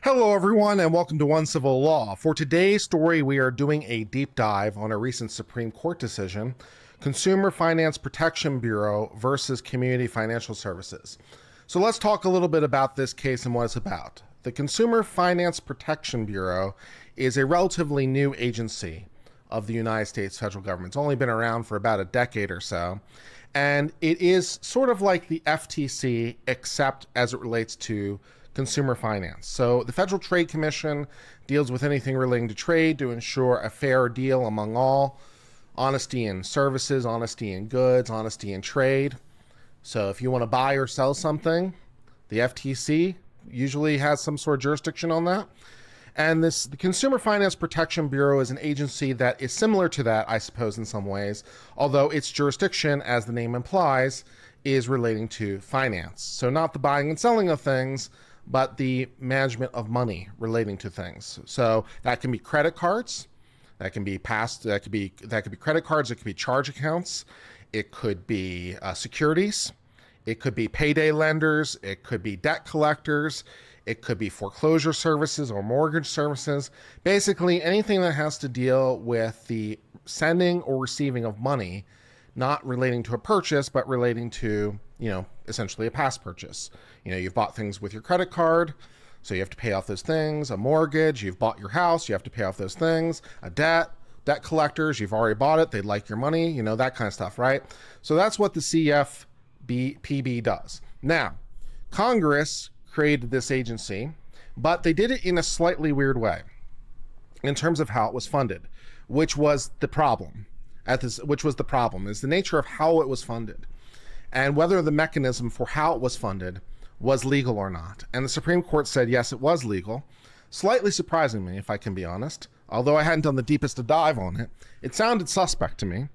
Hello, everyone, and welcome to One Civil Law. For today's story, we are doing a deep dive on a recent Supreme Court decision, Consumer Finance Protection Bureau versus Community Financial Services. So let's talk a little bit about this case and what it's about. The Consumer Finance Protection Bureau is a relatively new agency of the United States federal government. It's only been around for about a decade or so, and it is sort of like the FTC, except as it relates to consumer finance. So the Federal Trade Commission deals with anything relating to trade to ensure a fair deal among all, honesty in services, honesty in goods, honesty in trade. So if you want to buy or sell something, the FTC usually has some sort of jurisdiction on that. And the Consumer Finance Protection Bureau is an agency that is similar to that, I suppose, in some ways, although its jurisdiction, as the name implies, is relating to finance. So not the buying and selling of things, but the management of money relating to things. So that can be credit cards, that could be credit cards, it could be charge accounts, it could be securities, it could be payday lenders, it could be debt collectors, it could be foreclosure services or mortgage services. Basically anything that has to deal with the sending or receiving of money, not relating to a purchase, but relating to, essentially a past purchase. You've bought things with your credit card, so you have to pay off those things. A mortgage, you've bought your house, you have to pay off those things. A debt collectors, you've already bought it, they'd like your money, that kind of stuff, right? So that's what the CFPB does. Now, Congress created this agency, but they did it in a slightly weird way in terms of how it was funded, which was the problem. Is the nature of how it was funded and whether the mechanism for how it was funded was legal or not. And the Supreme Court said, yes, it was legal. Slightly surprising me, if I can be honest. Although I hadn't done the deepest dive on it, it sounded suspect to me.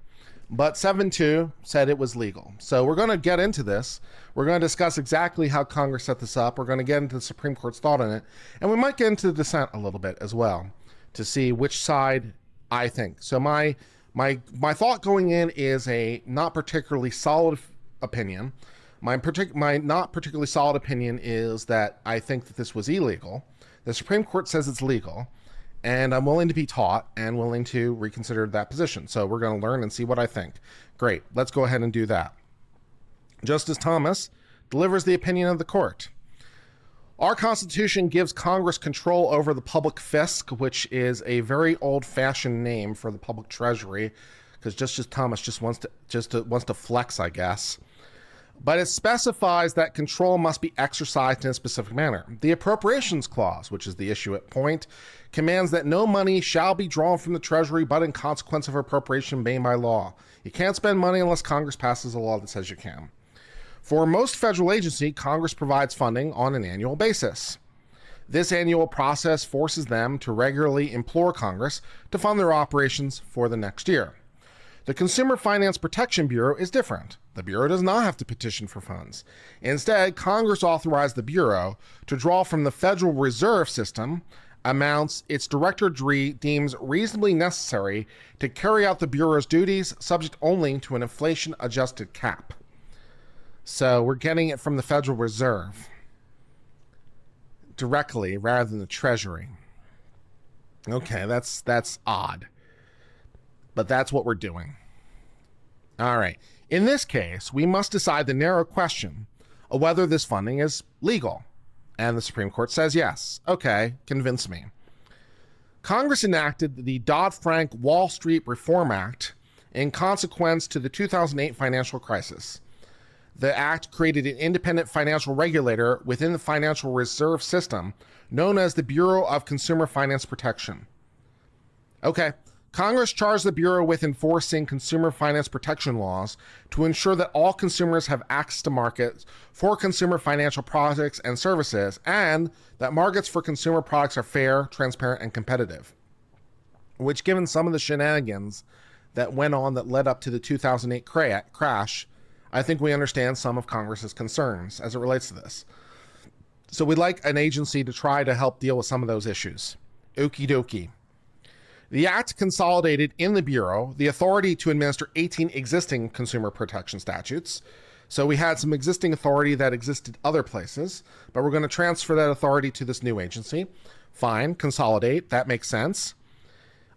But 7-2 said it was legal. So we're going to get into this. We're going to discuss exactly how Congress set this up. We're going to get into the Supreme Court's thought on it. And we might get into the dissent a little bit as well to see which side I think. So my thought going in is a not particularly solid opinion. My not particularly solid opinion is that I think that this was illegal. The Supreme Court says it's legal, and I'm willing to be taught and willing to reconsider that position. So we're going to learn and see what I think. Great. Let's go ahead and do that. Justice Thomas delivers the opinion of the court. Our Constitution gives Congress control over the public fisc, which is a very old-fashioned name for the public treasury, because Justice Thomas just wants to flex, I guess. But it specifies that control must be exercised in a specific manner. The Appropriations Clause, which is the issue at point, commands that no money shall be drawn from the Treasury but in consequence of appropriation made by law. You can't spend money unless Congress passes a law that says you can. For most federal agency, Congress provides funding on an annual basis. This annual process forces them to regularly implore Congress to fund their operations for the next year. The Consumer Finance Protection Bureau is different. The Bureau does not have to petition for funds. Instead, Congress authorized the Bureau to draw from the Federal Reserve System amounts its director deems reasonably necessary to carry out the Bureau's duties, subject only to an inflation-adjusted cap. So we're getting it from the Federal Reserve directly rather than the Treasury. Okay, that's odd. But that's what we're doing. All right. In this case, we must decide the narrow question of whether this funding is legal. And the Supreme Court says yes. Okay, convince me. Congress enacted the Dodd-Frank Wall Street Reform Act in consequence to the 2008 financial crisis. The act created an independent financial regulator within the financial reserve system known as the Bureau of Consumer Finance Protection. Okay. Congress charged the Bureau with enforcing consumer finance protection laws to ensure that all consumers have access to markets for consumer financial products and services, and that markets for consumer products are fair, transparent, and competitive. Which, given some of the shenanigans that went on that led up to the 2008 crash, I think we understand some of Congress's concerns as it relates to this. So we'd like an agency to try to help deal with some of those issues. Okie dokie. The Act consolidated in the Bureau the authority to administer 18 existing consumer protection statutes. So we had some existing authority that existed other places, but we're going to transfer that authority to this new agency. Fine, consolidate, that makes sense.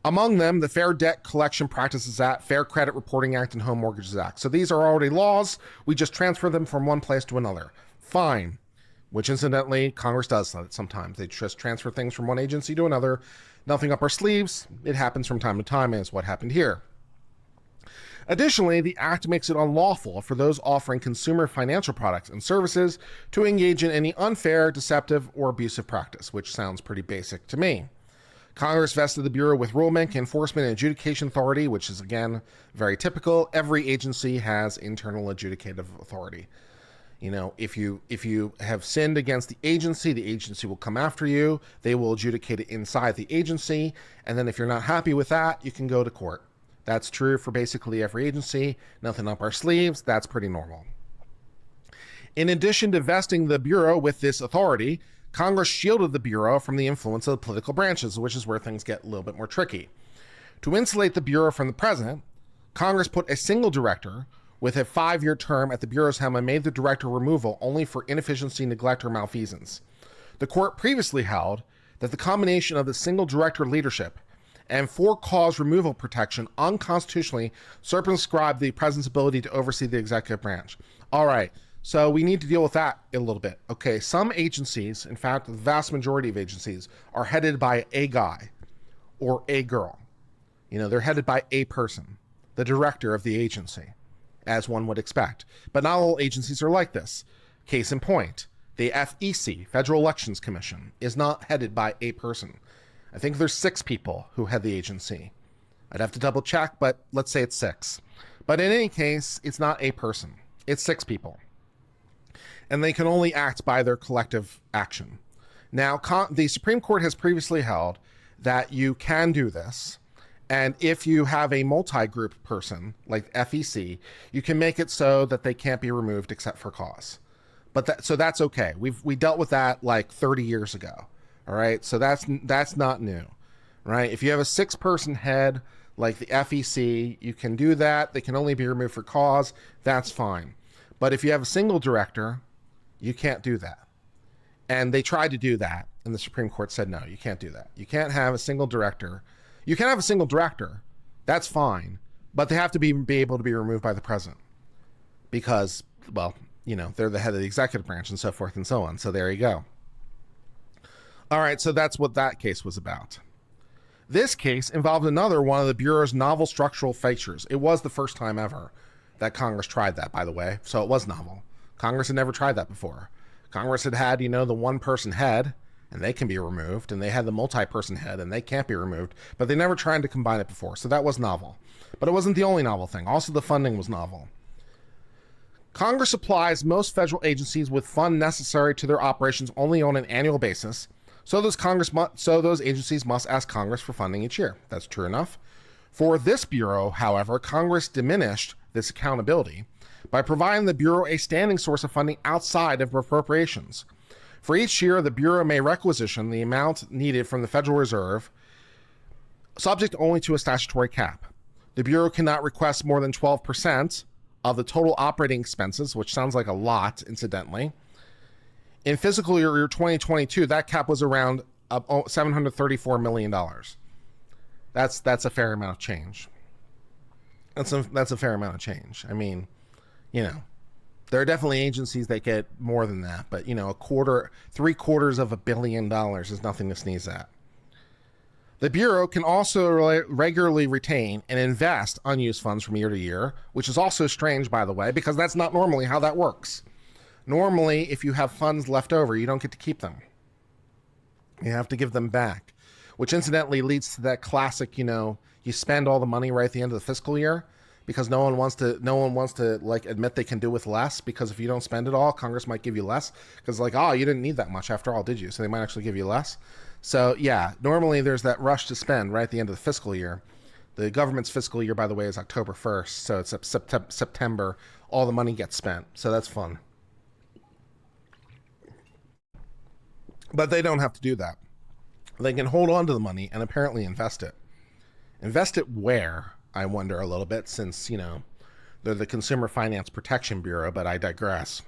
Among them, the Fair Debt Collection Practices Act, Fair Credit Reporting Act, and Home Mortgages Act. So these are already laws. We just transfer them from one place to another. Fine. Which incidentally, Congress does that sometimes. They just transfer things from one agency to another. Nothing up our sleeves. It happens from time to time, and it's what happened here. Additionally, the act makes it unlawful for those offering consumer financial products and services to engage in any unfair, deceptive, or abusive practice, which sounds pretty basic to me. Congress vested the Bureau with rulemaking, enforcement, and adjudication authority, which is, again, very typical. Every agency has internal adjudicative authority. You know, if you have sinned against the agency will come after you. They will adjudicate it inside the agency. And then if you're not happy with that, you can go to court. That's true for basically every agency. Nothing up our sleeves. That's pretty normal. In addition to vesting the Bureau with this authority, Congress shielded the Bureau from the influence of the political branches, which is where things get a little bit more tricky. To insulate the Bureau from the president, Congress put a single director with a 5-year term at the Bureau's helm and made the director removal only for inefficiency, neglect, or malfeasance. The court previously held that the combination of the single director leadership and for-cause removal protection unconstitutionally circumscribed the president's ability to oversee the executive branch. All right, so we need to deal with that a little bit. Okay, some agencies, in fact, the vast majority of agencies, are headed by a guy or a girl. You know, they're headed by a person, the director of the agency, as one would expect. But not all agencies are like this. Case in point, the FEC, Federal Elections Commission, is not headed by a person. I think there's 6 people who head the agency. I'd have to double check, but let's say it's 6. But in any case, it's not a person. It's 6 people. And they can only act by their collective action. Now, the Supreme Court has previously held that you can do this. And if you have a multi-group person, like FEC, you can make it so that they can't be removed except for cause. But so that's okay. We dealt with that like 30 years ago. All right, so that's not new, right? If you have a 6-person head like the FEC, you can do that. They can only be removed for cause. That's fine. But if you have a single director, you can't do that. And they tried to do that, and the Supreme Court said, no, you can't do that. You can't have a single director. You can have a single director. That's fine. But they have to be able to be removed by the president because, well, you know, they're the head of the executive branch and so forth and so on. So there you go. All right, so that's what that case was about. This case involved another one of the Bureau's novel structural features. It was the first time ever that Congress tried that, by the way, so it was novel. Congress had never tried that before. Congress had, you know, the one-person head, and they can be removed, and they had the multi-person head, and they can't be removed, but they never tried to combine it before, so that was novel. But it wasn't the only novel thing. Also, the funding was novel. Congress supplies most federal agencies with funds necessary to their operations only on an annual basis, so those agencies must ask Congress for funding each year. That's true enough. For this Bureau, however, Congress diminished this accountability by providing the Bureau a standing source of funding outside of appropriations. For each year, the Bureau may requisition the amount needed from the Federal Reserve, subject only to a statutory cap. The Bureau cannot request more than 12% of the total operating expenses, which sounds like a lot, incidentally. In fiscal year 2022, that cap was around $734 million. That's a fair amount of change. That's a fair amount of change. I mean, you know, there are definitely agencies that get more than that, but you know, $750 million is nothing to sneeze at. The Bureau can also regularly retain and invest unused funds from year to year, which is also strange, by the way, because that's not normally how that works. Normally, if you have funds left over, you don't get to keep them. You have to give them back, which incidentally leads to that classic, you know, you spend all the money right at the end of the fiscal year because no one wants to like admit they can do with less, because if you don't spend it all, Congress might give you less because like, oh, you didn't need that much after all, did you? So they might actually give you less. So yeah, normally there's that rush to spend right at the end of the fiscal year. The government's fiscal year, by the way, is October 1st. So it's September, all the money gets spent. So that's fun. But they don't have to do that. They can hold on to the money and apparently invest it. Invest it where, I wonder a little bit, since, you know, They're the Consumer Finance Protection Bureau, but I digress.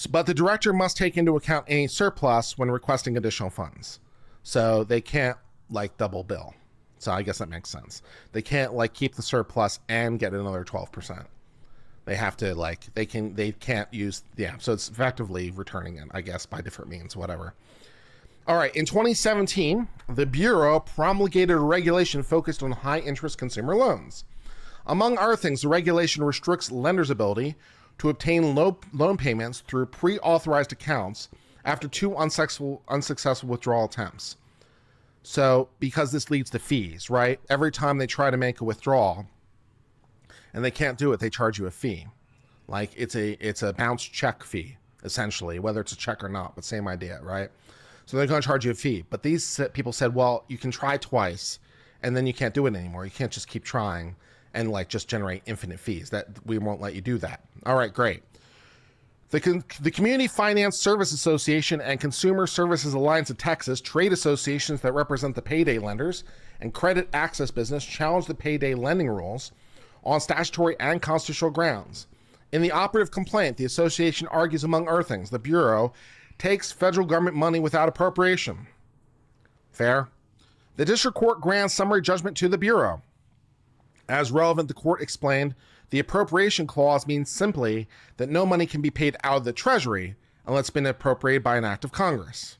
But the director must take into account any surplus when requesting additional funds. So they can't like double bill. So I guess that makes sense. They can't like keep the surplus and get another 12%. They have to like, they can't use, yeah. So it's effectively returning it, I guess, by different means, whatever. All right. In 2017, the Bureau promulgated a regulation focused on high interest consumer loans. Among other things, the regulation restricts lenders' ability to obtain loan payments through pre-authorized accounts after two unsuccessful withdrawal attempts. So, because this leads to fees, right? Every time they try to make a withdrawal and they can't do it, they charge you a fee. Like it's a bounce check fee, essentially, whether it's a check or not, but same idea, right? So they're going to charge you a fee. But these people said, well, you can try twice and then you can't do it anymore. You can't just keep trying and like just generate infinite fees. That we won't let you do that. All right, great. The Community Finance Service Association and Consumer Services Alliance of Texas, trade associations that represent the payday lenders and credit access business, challenged the payday lending rules on statutory and constitutional grounds. In the operative complaint, the association argues, among other things, the Bureau takes federal government money without appropriation. Fair. The district court grants summary judgment to the Bureau. As relevant, the court explained the appropriation clause means simply that no money can be paid out of the Treasury unless it's been appropriated by an act of Congress.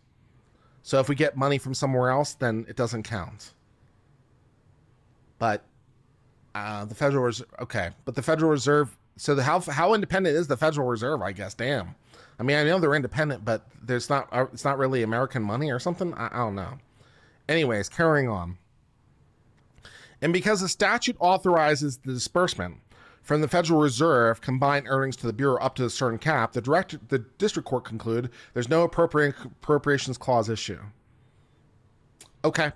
So if we get money from somewhere else, then it doesn't count. But the Federal Reserve, okay. But the Federal Reserve, so how independent is the Federal Reserve, I guess? Damn. I mean, I know they're independent, but it's not really American money or something? I don't know. Anyways, carrying on. And because the statute authorizes the disbursement from the Federal Reserve combined earnings to the Bureau up to a certain cap, the district court concluded there's no appropriations clause issue. Okay.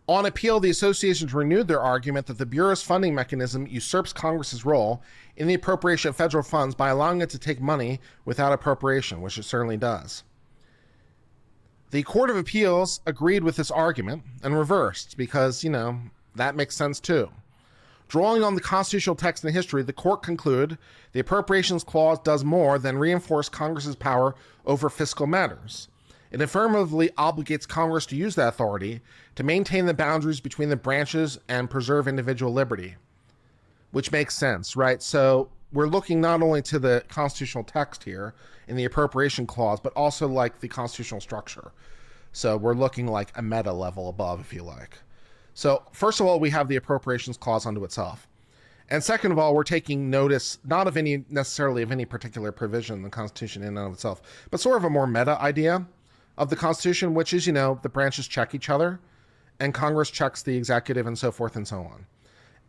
On appeal, the associations renewed their argument that the Bureau's funding mechanism usurps Congress's role in the appropriation of federal funds by allowing it to take money without appropriation, which it certainly does. The Court of Appeals agreed with this argument and reversed because, that makes sense too. Drawing on the constitutional text and history, the court concluded the appropriations clause does more than reinforce Congress's power over fiscal matters. It affirmatively obligates Congress to use that authority to maintain the boundaries between the branches and preserve individual liberty, which makes sense, right? So we're looking not only to the constitutional text here in the appropriation clause, but also like the constitutional structure. So we're looking like a meta level above, if you like. So first of all, we have the appropriations clause unto itself. And second of all, we're taking notice not of any necessarily of any particular provision in the Constitution in and of itself, but sort of a more meta idea of the Constitution, which is, the branches check each other and Congress checks the executive and so forth and so on.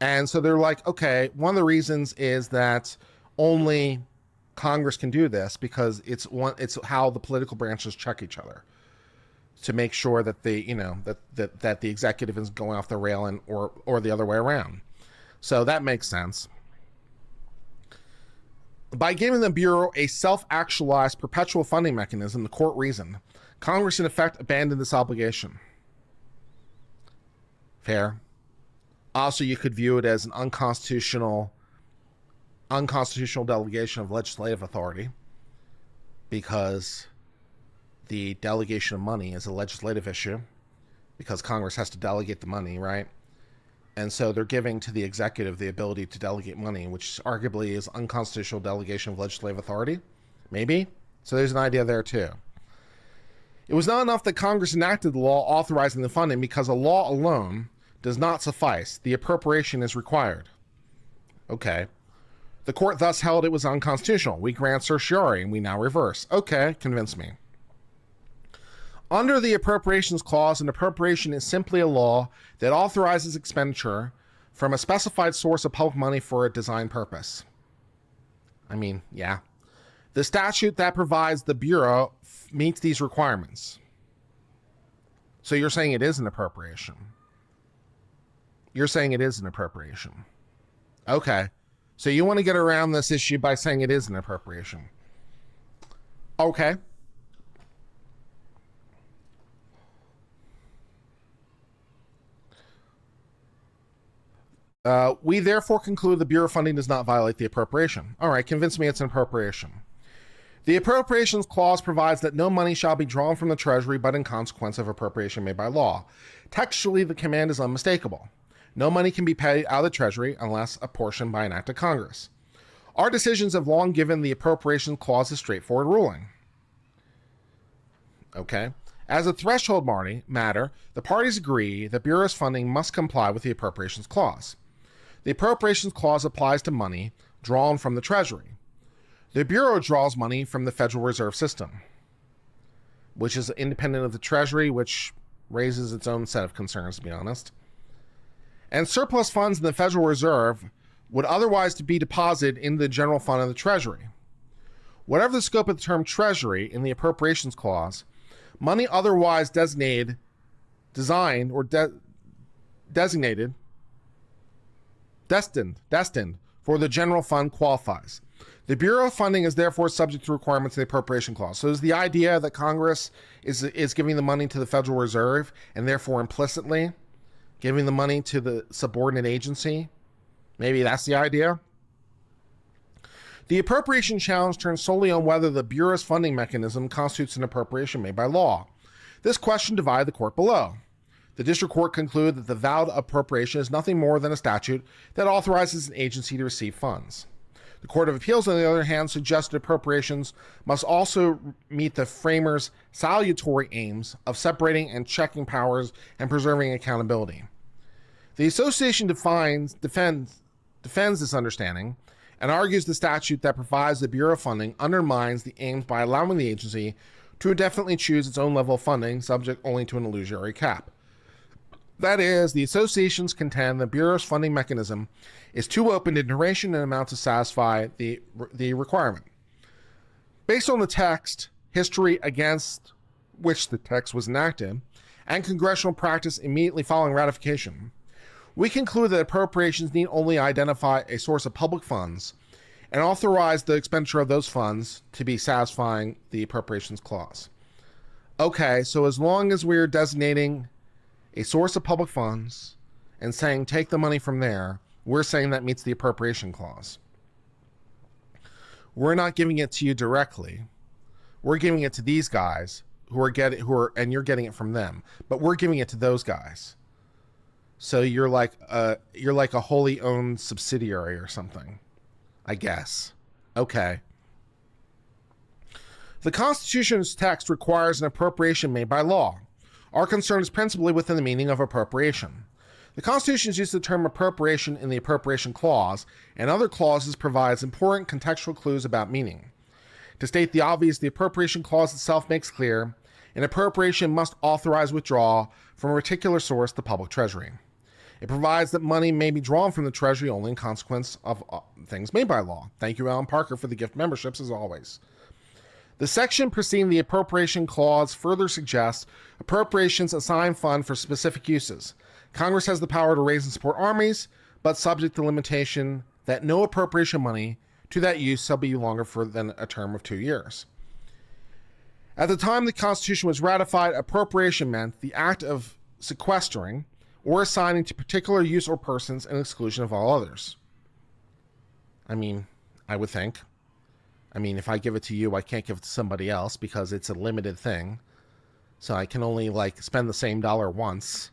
And so they're like, okay, one of the reasons is that only Congress can do this because it's how the political branches check each other to make sure that that the executive is going off the rail and or the other way around. So that makes sense. By giving the Bureau a self-actualized perpetual funding mechanism, the court reasoned, Congress in effect abandoned this obligation. Fair. Also, you could view it as an unconstitutional delegation of legislative authority because the delegation of money is a legislative issue because Congress has to delegate the money, right? And so they're giving to the executive the ability to delegate money, which arguably is unconstitutional delegation of legislative authority. Maybe. So there's an idea there too. It was not enough that Congress enacted the law authorizing the funding because a law alone does not suffice. The appropriation is required. Okay. The court thus held it was unconstitutional. We grant certiorari and we now reverse. Okay, convince me. Under the appropriations clause, an appropriation is simply a law that authorizes expenditure from a specified source of public money for a designed purpose. I mean, yeah. The statute that provides the Bureau meets these requirements. So you're saying it is an appropriation. You're saying it is an appropriation. Okay. So you want to get around this issue by saying it is an appropriation. Okay. We therefore conclude the Bureau funding does not violate the appropriation. All right, convince me it's an appropriation. The Appropriations Clause provides that no money shall be drawn from the Treasury but in consequence of appropriation made by law. Textually, the command is unmistakable. No money can be paid out of the Treasury unless apportioned by an act of Congress. Our decisions have long given the Appropriations Clause a straightforward ruling. Okay. As a threshold matter, the parties agree that Bureau's funding must comply with the Appropriations Clause. The Appropriations Clause applies to money drawn from the Treasury. The Bureau draws money from the Federal Reserve System, which is independent of the Treasury, which raises its own set of concerns, to be honest. And surplus funds in the Federal Reserve would otherwise be deposited in the general fund of the Treasury. Whatever the scope of the term Treasury in the Appropriations Clause, money otherwise destined for the general fund qualifies. The Bureau funding is therefore subject to requirements of the Appropriation Clause. So is the idea that Congress is giving the money to the Federal Reserve and therefore implicitly giving the money to the subordinate agency? Maybe that's the idea. The appropriation challenge turns solely on whether the Bureau's funding mechanism constitutes an appropriation made by law. This question divided the court below. The district court concluded that the vowed appropriation is nothing more than a statute that authorizes an agency to receive funds. The Court of Appeals, on the other hand, suggested appropriations must also meet the framers' salutary aims of separating and checking powers and preserving accountability. The association defends this understanding and argues the statute that provides the Bureau funding undermines the aims by allowing the agency to indefinitely choose its own level of funding, subject only to an illusory cap. That is, the associations contend the Bureau's funding mechanism is too open in duration and amount to satisfy the requirement. Based on the text, history against which the text was enacted, and congressional practice immediately following ratification, we conclude that appropriations need only identify a source of public funds and authorize the expenditure of those funds to be satisfying the Appropriations Clause. Okay, so as long as we're designating a source of public funds and saying take the money from there, we're saying that meets the Appropriation Clause. We're not giving it to you directly. We're giving it to these guys and you're getting it from them, but we're giving it to those guys. So you're like a wholly owned subsidiary or something, I guess. Okay. The Constitution's text requires an appropriation made by law. Our concern is principally within the meaning of appropriation. The Constitution's use of the term appropriation in the Appropriation Clause and other clauses provides important contextual clues about meaning. To state the obvious, the Appropriation Clause itself makes clear an appropriation must authorize withdrawal from a particular source, the public treasury. It provides that money may be drawn from the Treasury only in consequence of things made by law. Thank you, Alan Parker, for the gift memberships, as always. The section preceding the Appropriation Clause further suggests appropriations assign fund for specific uses. Congress has the power to raise and support armies, but subject to limitation that no appropriation money to that use shall be longer than a term of 2 years. At the time the Constitution was ratified, appropriation meant the act of sequestering or assigning to particular use or persons an exclusion of all others. I mean, I would think. If I give it to you, I can't give it to somebody else because it's a limited thing. So I can only spend the same dollar once.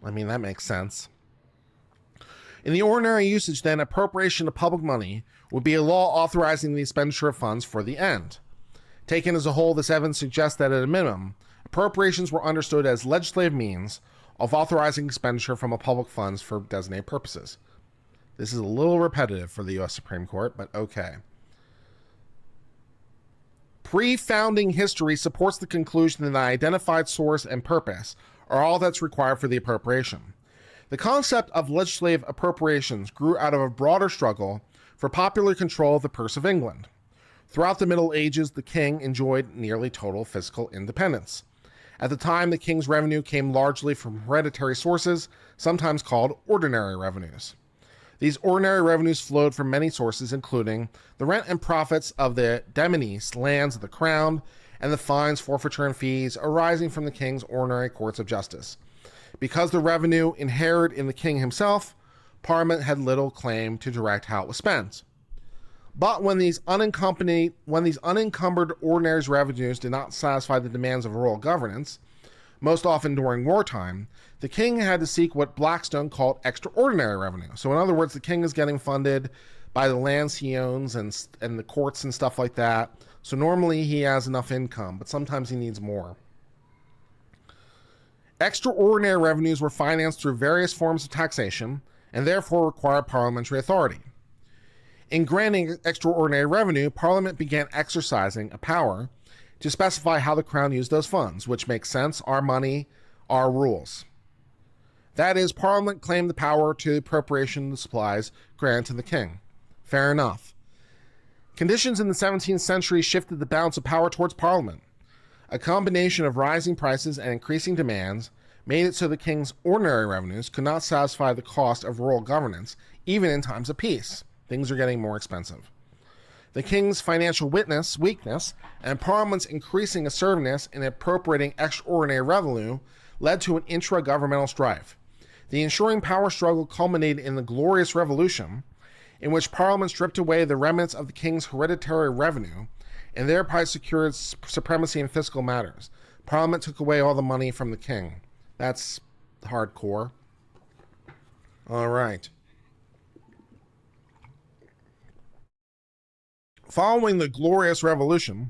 That makes sense. In the ordinary usage, then, appropriation of public money would be a law authorizing the expenditure of funds for the end. Taken as a whole, this evidence suggests that at a minimum, appropriations were understood as legislative means of authorizing expenditure from a public funds for designated purposes. This is a little repetitive for the U.S. Supreme Court, but okay. Pre-founding history supports the conclusion that an identified source and purpose are all that's required for the appropriation. The concept of legislative appropriations grew out of a broader struggle for popular control of the purse of England. Throughout the Middle Ages, the king enjoyed nearly total fiscal independence. At the time, the king's revenue came largely from hereditary sources, sometimes called ordinary revenues. These ordinary revenues flowed from many sources, including the rent and profits of the demesnes, lands of the crown, and the fines, forfeiture, and fees arising from the king's ordinary courts of justice. Because the revenue inhered in the king himself, Parliament had little claim to direct how it was spent. But when these unencumbered ordinary revenues did not satisfy the demands of royal governance, most often during wartime, the king had to seek what Blackstone called extraordinary revenue. So in other words, the king is getting funded by the lands he owns and the courts and stuff like that. So normally he has enough income, but sometimes he needs more. Extraordinary revenues were financed through various forms of taxation and therefore required parliamentary authority. In granting extraordinary revenue, Parliament began exercising a power to specify how the crown used those funds, which makes sense. Our money, our rules. That is, Parliament claimed the power to the appropriation of the supplies granted to the king. Fair enough. Conditions in the 17th century shifted the balance of power towards Parliament. A combination of rising prices and increasing demands made it so the king's ordinary revenues could not satisfy the cost of royal governance, even in times of peace. Things are getting more expensive. The king's financial weakness and Parliament's increasing assertiveness in appropriating extraordinary revenue led to an intra-governmental strife. The ensuing power struggle culminated in the Glorious Revolution, in which Parliament stripped away the remnants of the king's hereditary revenue and thereby secured supremacy in fiscal matters. Parliament took away all the money from the king. That's hardcore. All right. Following the Glorious Revolution,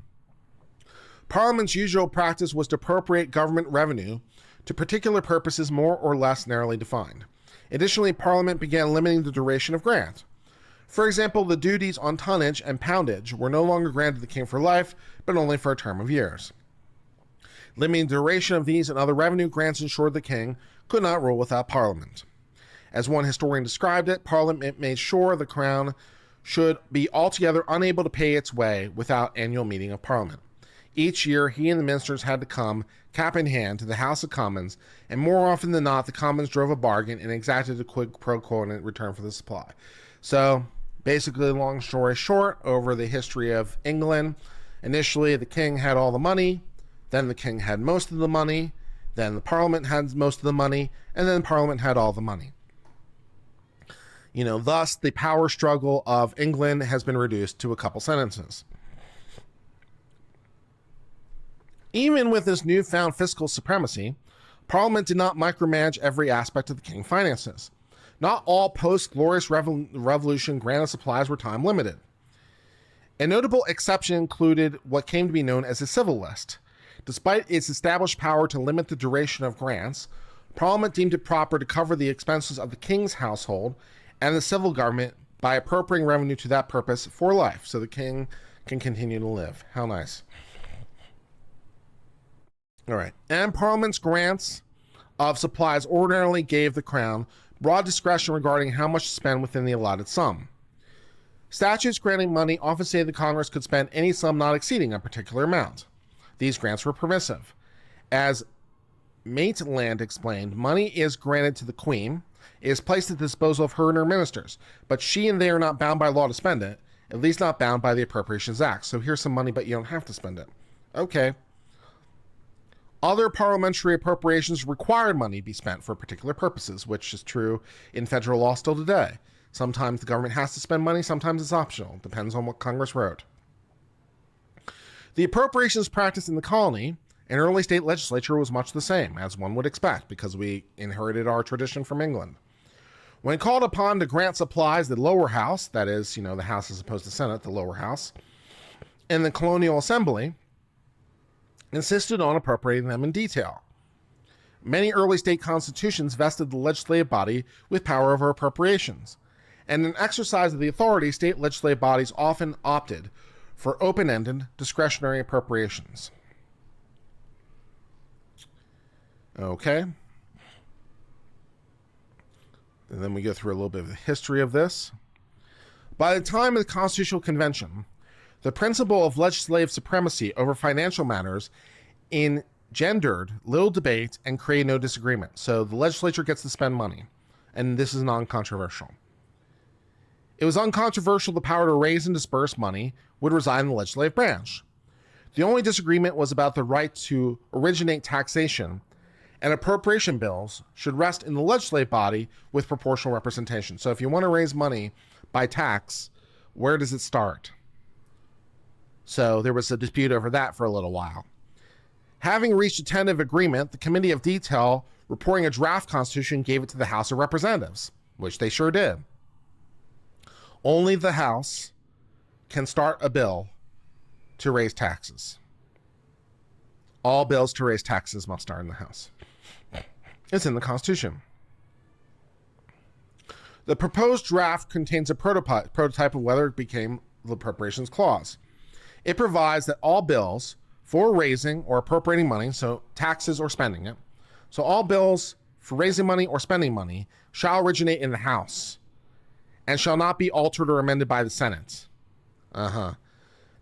Parliament's usual practice was to appropriate government revenue to particular purposes more or less narrowly defined. Additionally, Parliament began limiting the duration of grant. For example, the duties on tonnage and poundage were no longer granted the king for life, but only for a term of years. Limiting the duration of these and other revenue grants ensured the king could not rule without Parliament. As one historian described it, Parliament made sure the crown should be altogether unable to pay its way without annual meeting of Parliament. Each year, he and the ministers had to come, cap in hand, to the House of Commons, and more often than not, the Commons drove a bargain and exacted a quid pro quo in return for the supply. So, basically, long story short, over the history of England, initially the king had all the money, then the king had most of the money, then the Parliament had most of the money, and then Parliament had all the money. Thus, the power struggle of England has been reduced to a couple sentences. Even with this newfound fiscal supremacy, Parliament did not micromanage every aspect of the king's finances. Not all post-Glorious Revolution granted supplies were time-limited. A notable exception included what came to be known as a civil list. Despite its established power to limit the duration of grants, Parliament deemed it proper to cover the expenses of the king's household and the civil government by appropriating revenue to that purpose for life, so the king can continue to live. How nice. All right. And Parliament's grants of supplies ordinarily gave the crown broad discretion regarding how much to spend within the allotted sum. Statutes granting money often say the Congress could spend any sum not exceeding a particular amount. These grants were permissive. As Maitland explained, money is granted to the Queen, it is placed at the disposal of her and her ministers, but she and they are not bound by law to spend it, at least not bound by the Appropriations Act. So here's some money, but you don't have to spend it. Okay. Other parliamentary appropriations required money be spent for particular purposes, which is true in federal law still today. Sometimes the government has to spend money, sometimes it's optional. Depends on what Congress wrote. The appropriations practice in the colony and early state legislature was much the same, as one would expect, because we inherited our tradition from England. When called upon to grant supplies, the lower house, that is, the House as opposed to Senate, the lower house, and the colonial assembly, insisted on appropriating them in detail. Many early state constitutions vested the legislative body with power over appropriations, and in exercise of the authority, state legislative bodies often opted for open-ended, discretionary appropriations. Okay. And then we go through a little bit of the history of this. By the time of the Constitutional Convention, the principle of legislative supremacy over financial matters engendered little debate and created no disagreement. So the legislature gets to spend money, and this is non-controversial. It was uncontroversial the power to raise and disperse money would reside in the legislative branch. The only disagreement was about the right to originate taxation And appropriation bills should rest in the legislative body with proportional representation. So if you want to raise money by tax, where does it start? So there was a dispute over that for a little while. Having reached a tentative agreement, the Committee of Detail, reporting a draft constitution, gave it to the House of Representatives, which they sure did. Only the House can start a bill to raise taxes. All bills to raise taxes must start in the House. It's in the Constitution. The proposed draft contains a prototype of whether it became the Appropriations Clause. It provides that all bills for raising or appropriating money, so taxes or spending it, so all bills for raising money or spending money shall originate in the House and shall not be altered or amended by the Senate.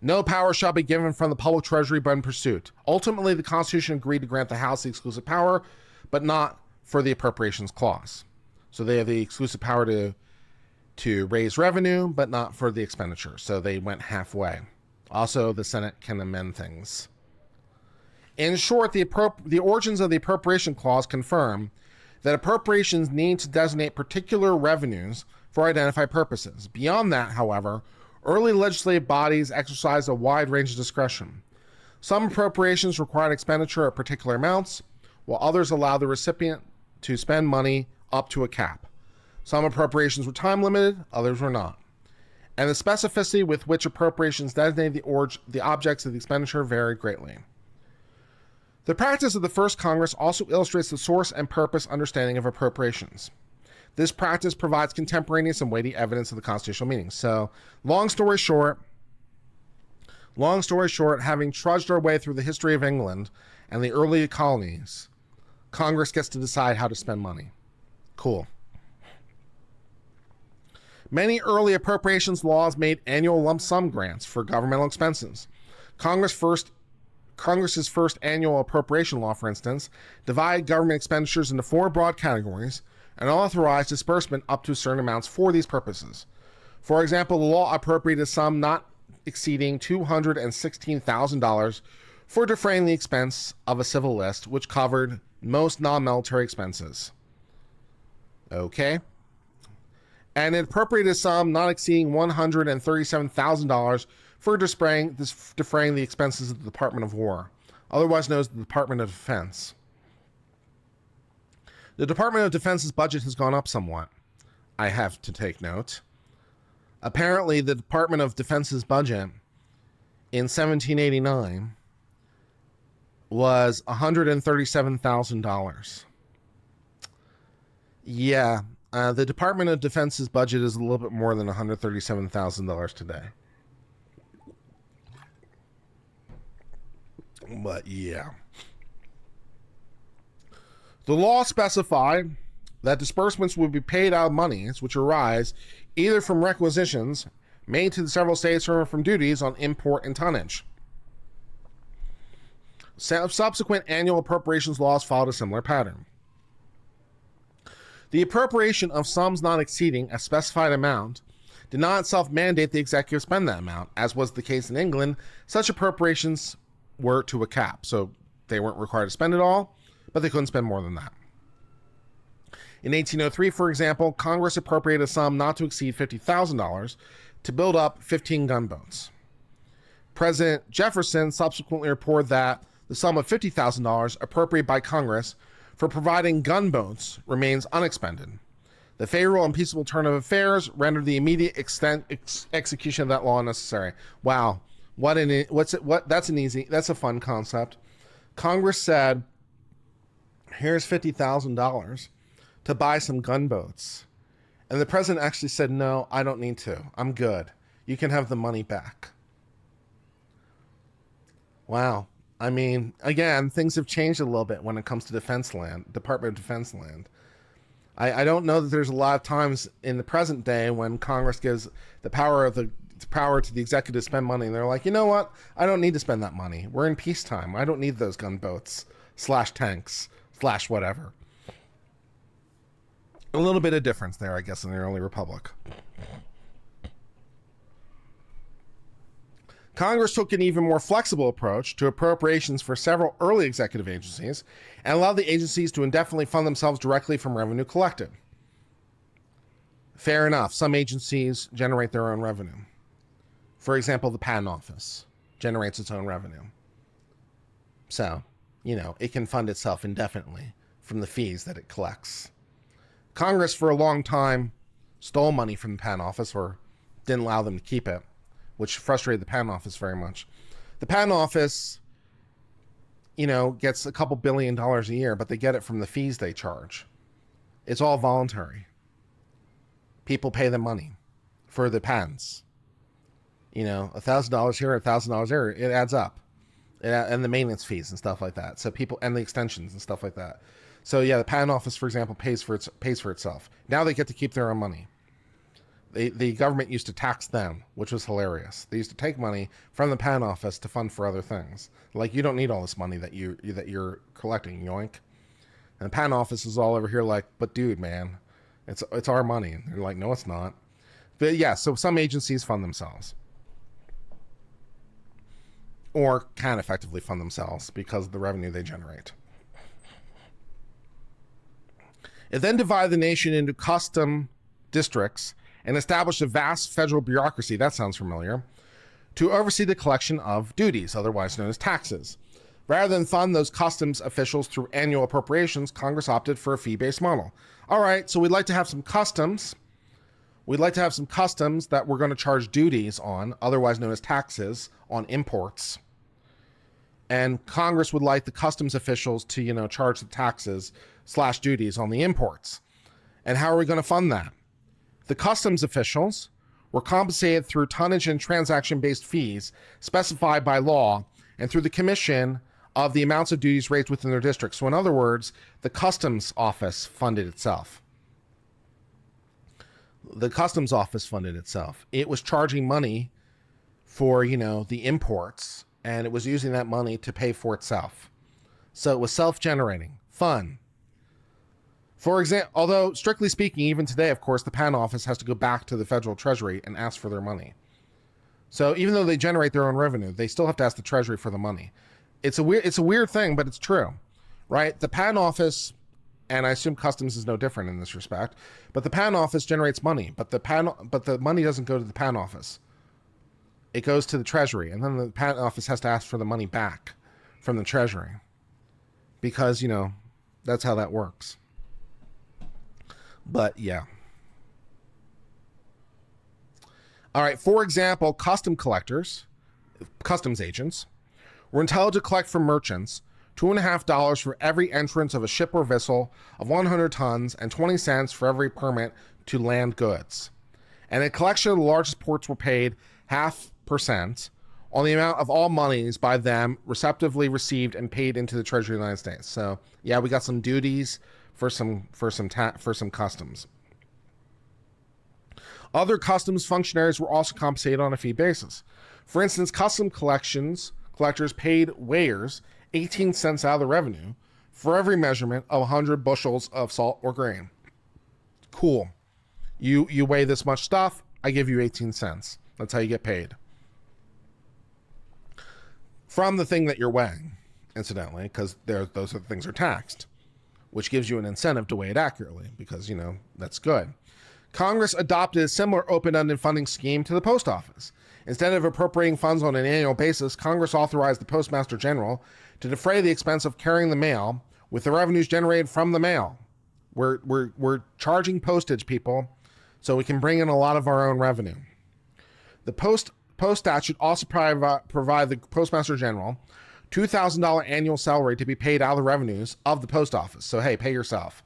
No power shall be given from the public treasury but in pursuit. Ultimately, the Constitution agreed to grant the House the exclusive power, but not for the Appropriations Clause. So they have the exclusive power to raise revenue, but not for the expenditure. So they went halfway. Also, the Senate can amend things. In short, the origins of the Appropriation Clause confirm that appropriations need to designate particular revenues for identified purposes. Beyond that, however, early legislative bodies exercised a wide range of discretion. Some appropriations required expenditure at particular amounts, while others allowed the recipient to spend money up to a cap. Some appropriations were time limited, others were not. And the specificity with which appropriations designated the objects of the expenditure varied greatly. The practice of the first Congress also illustrates the source and purpose understanding of appropriations. This practice provides contemporaneous and weighty evidence of the constitutional meaning. So, long story short, having trudged our way through the history of England and the early colonies, Congress gets to decide how to spend money. Cool. Many early appropriations laws made annual lump sum grants for governmental expenses. Congress's first annual appropriation law, for instance, divided government expenditures into 4 broad categories and authorized disbursement up to certain amounts for these purposes. For example, the law appropriated a sum not exceeding $216,000 for defraying the expense of a civil list, which covered most non-military expenses. Okay. And it appropriated a sum not exceeding $137,000 for defraying the expenses of the Department of War, otherwise known as the Department of Defense. The Department of Defense's budget has gone up somewhat, I have to take note. Apparently, the Department of Defense's budget in 1789 was $137,000. Yeah, the Department of Defense's budget is a little bit more than $137,000 today. But yeah. The law specified that disbursements would be paid out of monies which arise either from requisitions made to the several states or from duties on import and tonnage. Subsequent annual appropriations laws followed a similar pattern. The appropriation of sums not exceeding a specified amount did not itself mandate the executive spend that amount. As was the case in England, such appropriations were to a cap, so they weren't required to spend it all, but they couldn't spend more than that. In 1803, for example, Congress appropriated a sum not to exceed $50,000 to build up 15 gunboats. President Jefferson subsequently reported that the sum of $50,000 appropriated by Congress for providing gunboats remains unexpended. The favorable and peaceable turn of affairs rendered the immediate execution of that law unnecessary. Wow, that's a fun concept. Congress said, here's $50,000 to buy some gunboats. And the president actually said, no, I don't need to. I'm good. You can have the money back. Wow. I mean, again, things have changed a little bit when it comes to defense land, Department of Defense land. I don't know that there's a lot of times in the present day when Congress gives the power to the executive to spend money, and they're like, you know what? I don't need to spend that money. We're in peacetime. I don't need those gunboats / tanks / whatever. A little bit of difference there, I guess, in the early republic. Congress took an even more flexible approach to appropriations for several early executive agencies and allowed the agencies to indefinitely fund themselves directly from revenue collected. Fair enough. Some agencies generate their own revenue. For example, the Patent Office generates its own revenue. So, it can fund itself indefinitely from the fees that it collects. Congress, for a long time, stole money from the Patent Office or didn't allow them to keep it, which frustrated the Patent Office very much. The Patent Office, gets a couple $1 billion a year, but they get it from the fees they charge. It's all voluntary. People pay them money for the patents. $1,000 here, $1,000 there, it adds up. And the maintenance fees and stuff like that. So people, and the extensions and stuff like that. So yeah, the Patent Office, for example, pays for itself. Now they get to keep their own money. The government used to tax them, which was hilarious. They used to take money from the Patent Office to fund for other things. Like, you don't need all this money that you're collecting, yoink. And the Patent Office is all over here like, but dude, man, it's our money. And they're like, no, it's not. But yeah, so some agencies fund themselves. Or can effectively fund themselves because of the revenue they generate. It then divided the nation into custom districts and established a vast federal bureaucracy, that sounds familiar, to oversee the collection of duties, otherwise known as taxes. Rather than fund those customs officials through annual appropriations, Congress opted for a fee-based model. All right, so we'd like to have some customs. We'd like to have some customs that we're going to charge duties on, otherwise known as taxes, on imports. And Congress would like the customs officials to, charge the taxes / duties on the imports. And how are we going to fund that? The customs officials were compensated through tonnage and transaction-based fees specified by law and through the commission of the amounts of duties raised within their district. So in other words, the customs office funded itself. The customs office funded itself. It was charging money for, the imports, and it was using that money to pay for itself. So it was self-generating, fun. For example, although strictly speaking, even today, of course, the Patent Office has to go back to the federal treasury and ask for their money. So even though they generate their own revenue, they still have to ask the treasury for the money. It's a weird thing, but it's true, right? The Patent Office, and I assume customs is no different in this respect, but the Patent Office generates money, but the money doesn't go to the Patent Office. It goes to the treasury, and then the Patent Office has to ask for the money back from the treasury because, that's how that works. But yeah. All right. For example, customs agents were entitled to collect from merchants $2.50 for every entrance of a ship or vessel of 100 tons and 20 cents for every permit to land goods. And a collection of the largest ports were paid 0.5% on the amount of all monies by them receptively received and paid into the Treasury of the United States. So yeah, we got some duties for some customs. Other customs functionaries were also compensated on a fee basis. For instance, collectors paid weighers 18 cents out of the revenue for every measurement of 100 bushels of salt or grain. Cool. You weigh this much stuff, I give you 18 cents. That's how you get paid. From the thing that you're weighing, incidentally, because those things are taxed, which gives you an incentive to weigh it accurately because, that's good. Congress adopted a similar open-ended funding scheme to the post office. Instead of appropriating funds on an annual basis, Congress authorized the Postmaster General to defray the expense of carrying the mail with the revenues generated from the mail. We're charging postage, people, so we can bring in a lot of our own revenue. The post statute also provide the Postmaster General $2,000 annual salary to be paid out of the revenues of the post office. So, hey, pay yourself.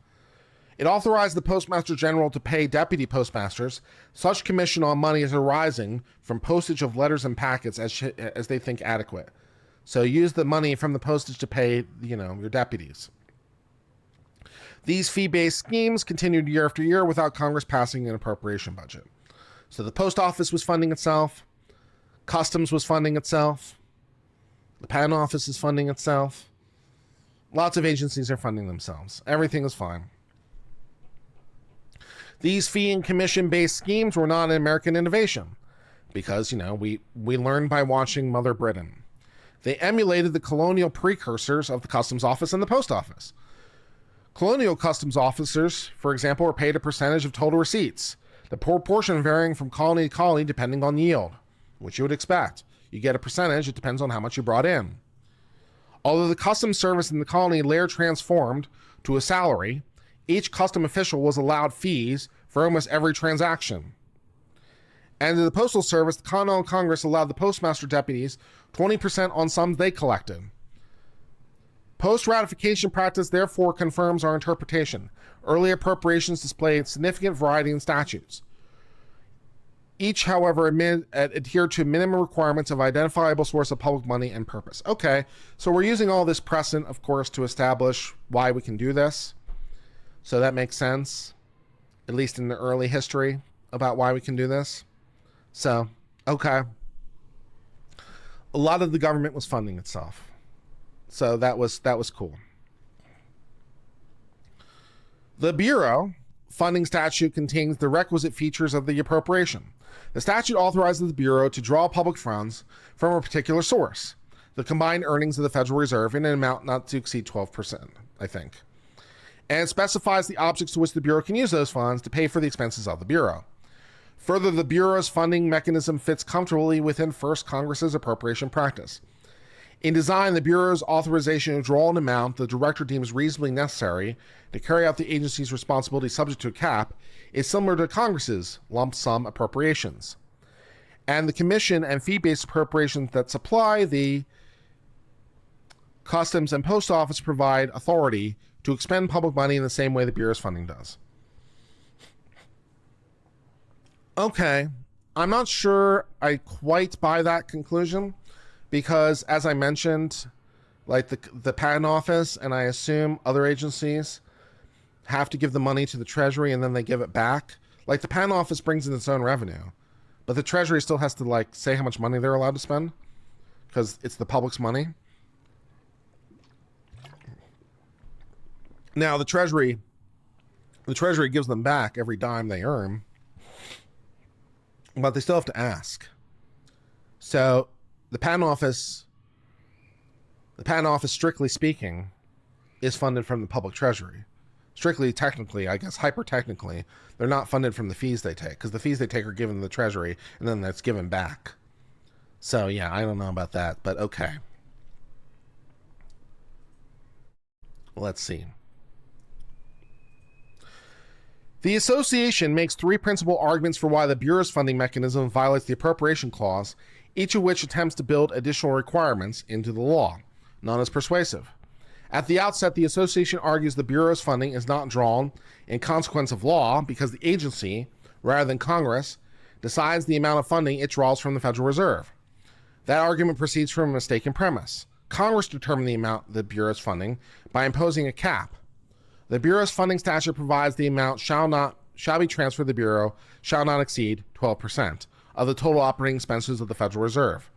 It authorized the Postmaster General to pay deputy postmasters such commission on money as arising from postage of letters and packets as they think adequate. So use the money from the postage to pay, your deputies. These fee-based schemes continued year after year without Congress passing an appropriation budget. So the post office was funding itself. Customs was funding itself. The Patent Office is funding itself. Lots of agencies are funding themselves. Everything is fine. These fee and commission-based schemes were not an American innovation. because, we learn by watching Mother Britain. They emulated the colonial precursors of the customs office and the post office. Colonial customs officers, for example, were paid a percentage of total receipts, the proportion varying from colony to colony depending on yield, which you would expect. You get a percentage, it depends on how much you brought in. Although the customs service in the colony later transformed to a salary, each custom official was allowed fees for almost every transaction. And in the Postal Service, the Continental Congress allowed the postmaster deputies 20% on sums they collected. Post-ratification practice therefore confirms our interpretation. Early appropriations displayed significant variety in statutes. Each, however, adhered to minimum requirements of identifiable source of public money and purpose. Okay, so we're using all this precedent, of course, to establish why we can do this. So that makes sense, at least in the early history, about why we can do this. So, okay. A lot of the government was funding itself. So that was cool. The Bureau funding statute contains the requisite features of the appropriation. The statute authorizes the Bureau to draw public funds from a particular source, the combined earnings of the Federal Reserve, in an amount not to exceed 12%, I think. And it specifies the objects to which the Bureau can use those funds to pay for the expenses of the Bureau. Further, the Bureau's funding mechanism fits comfortably within First Congress's appropriation practice. In design, the Bureau's authorization to draw an amount the Director deems reasonably necessary to carry out the agency's responsibility subject to a cap is similar to Congress's lump sum appropriations. And the Commission and fee-based appropriations that supply the Customs and Post Office provide authority to expend public money in the same way the Bureau's funding does. Okay, I'm not sure I quite buy that conclusion, because as I mentioned, like the Patent Office and I assume other agencies have to give the money to the Treasury and then they give it back. Like the Patent Office brings in its own revenue, but the Treasury still has to like say how much money they're allowed to spend because it's the public's money. Now the Treasury gives them back every dime they earn, but they still have to ask. So the Patent Office, strictly speaking, is funded from the public treasury. Strictly, technically, I guess, hyper-technically, they're not funded from the fees they take, because the fees they take are given to the treasury, and then that's given back. So, yeah, I don't know about that, but okay. Let's see. The association makes three principal arguments for why the Bureau's funding mechanism violates the appropriation clause, each of which attempts to build additional requirements into the law. None is persuasive. At the outset, the association argues the Bureau's funding is not drawn in consequence of law because the agency, rather than Congress, decides the amount of funding it draws from the Federal Reserve. That argument proceeds from a mistaken premise. Congress determined the amount of the Bureau's funding by imposing a cap. The Bureau's funding statute provides the amount shall be transferred to the Bureau shall not exceed 12% of the total operating expenses of the Federal Reserve,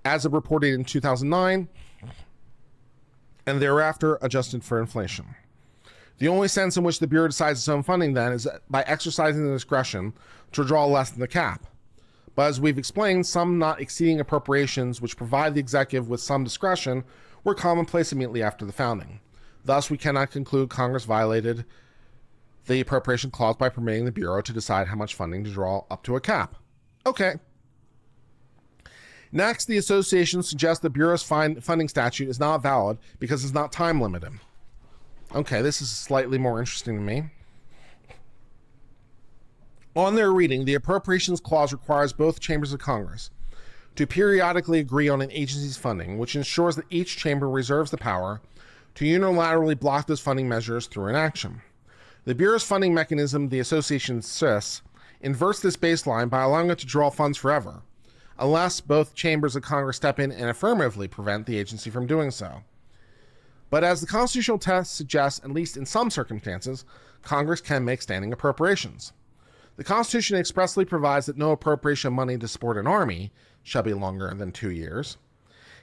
as it reported in 2009, and thereafter adjusted for inflation. The only sense in which the Bureau decides its own funding then is by exercising the discretion to draw less than the cap. But as we've explained, some not exceeding appropriations which provide the executive with some discretion were commonplace immediately after the founding. Thus, we cannot conclude Congress violated the appropriation clause by permitting the Bureau to decide how much funding to draw up to a cap. Okay. Next, the association suggests the Bureau's funding statute is not valid because it's not time limited. Okay, this is slightly more interesting to me. On their reading, the appropriations clause requires both chambers of Congress to periodically agree on an agency's funding, which ensures that each chamber reserves the power to unilaterally block those funding measures through inaction. The Bureau's funding mechanism, the association insists, inverts this baseline by allowing it to draw funds forever, unless both chambers of Congress step in and affirmatively prevent the agency from doing so. But as the constitutional test suggests, at least in some circumstances, Congress can make standing appropriations. The Constitution expressly provides that no appropriation of money to support an army shall be longer than 2 years.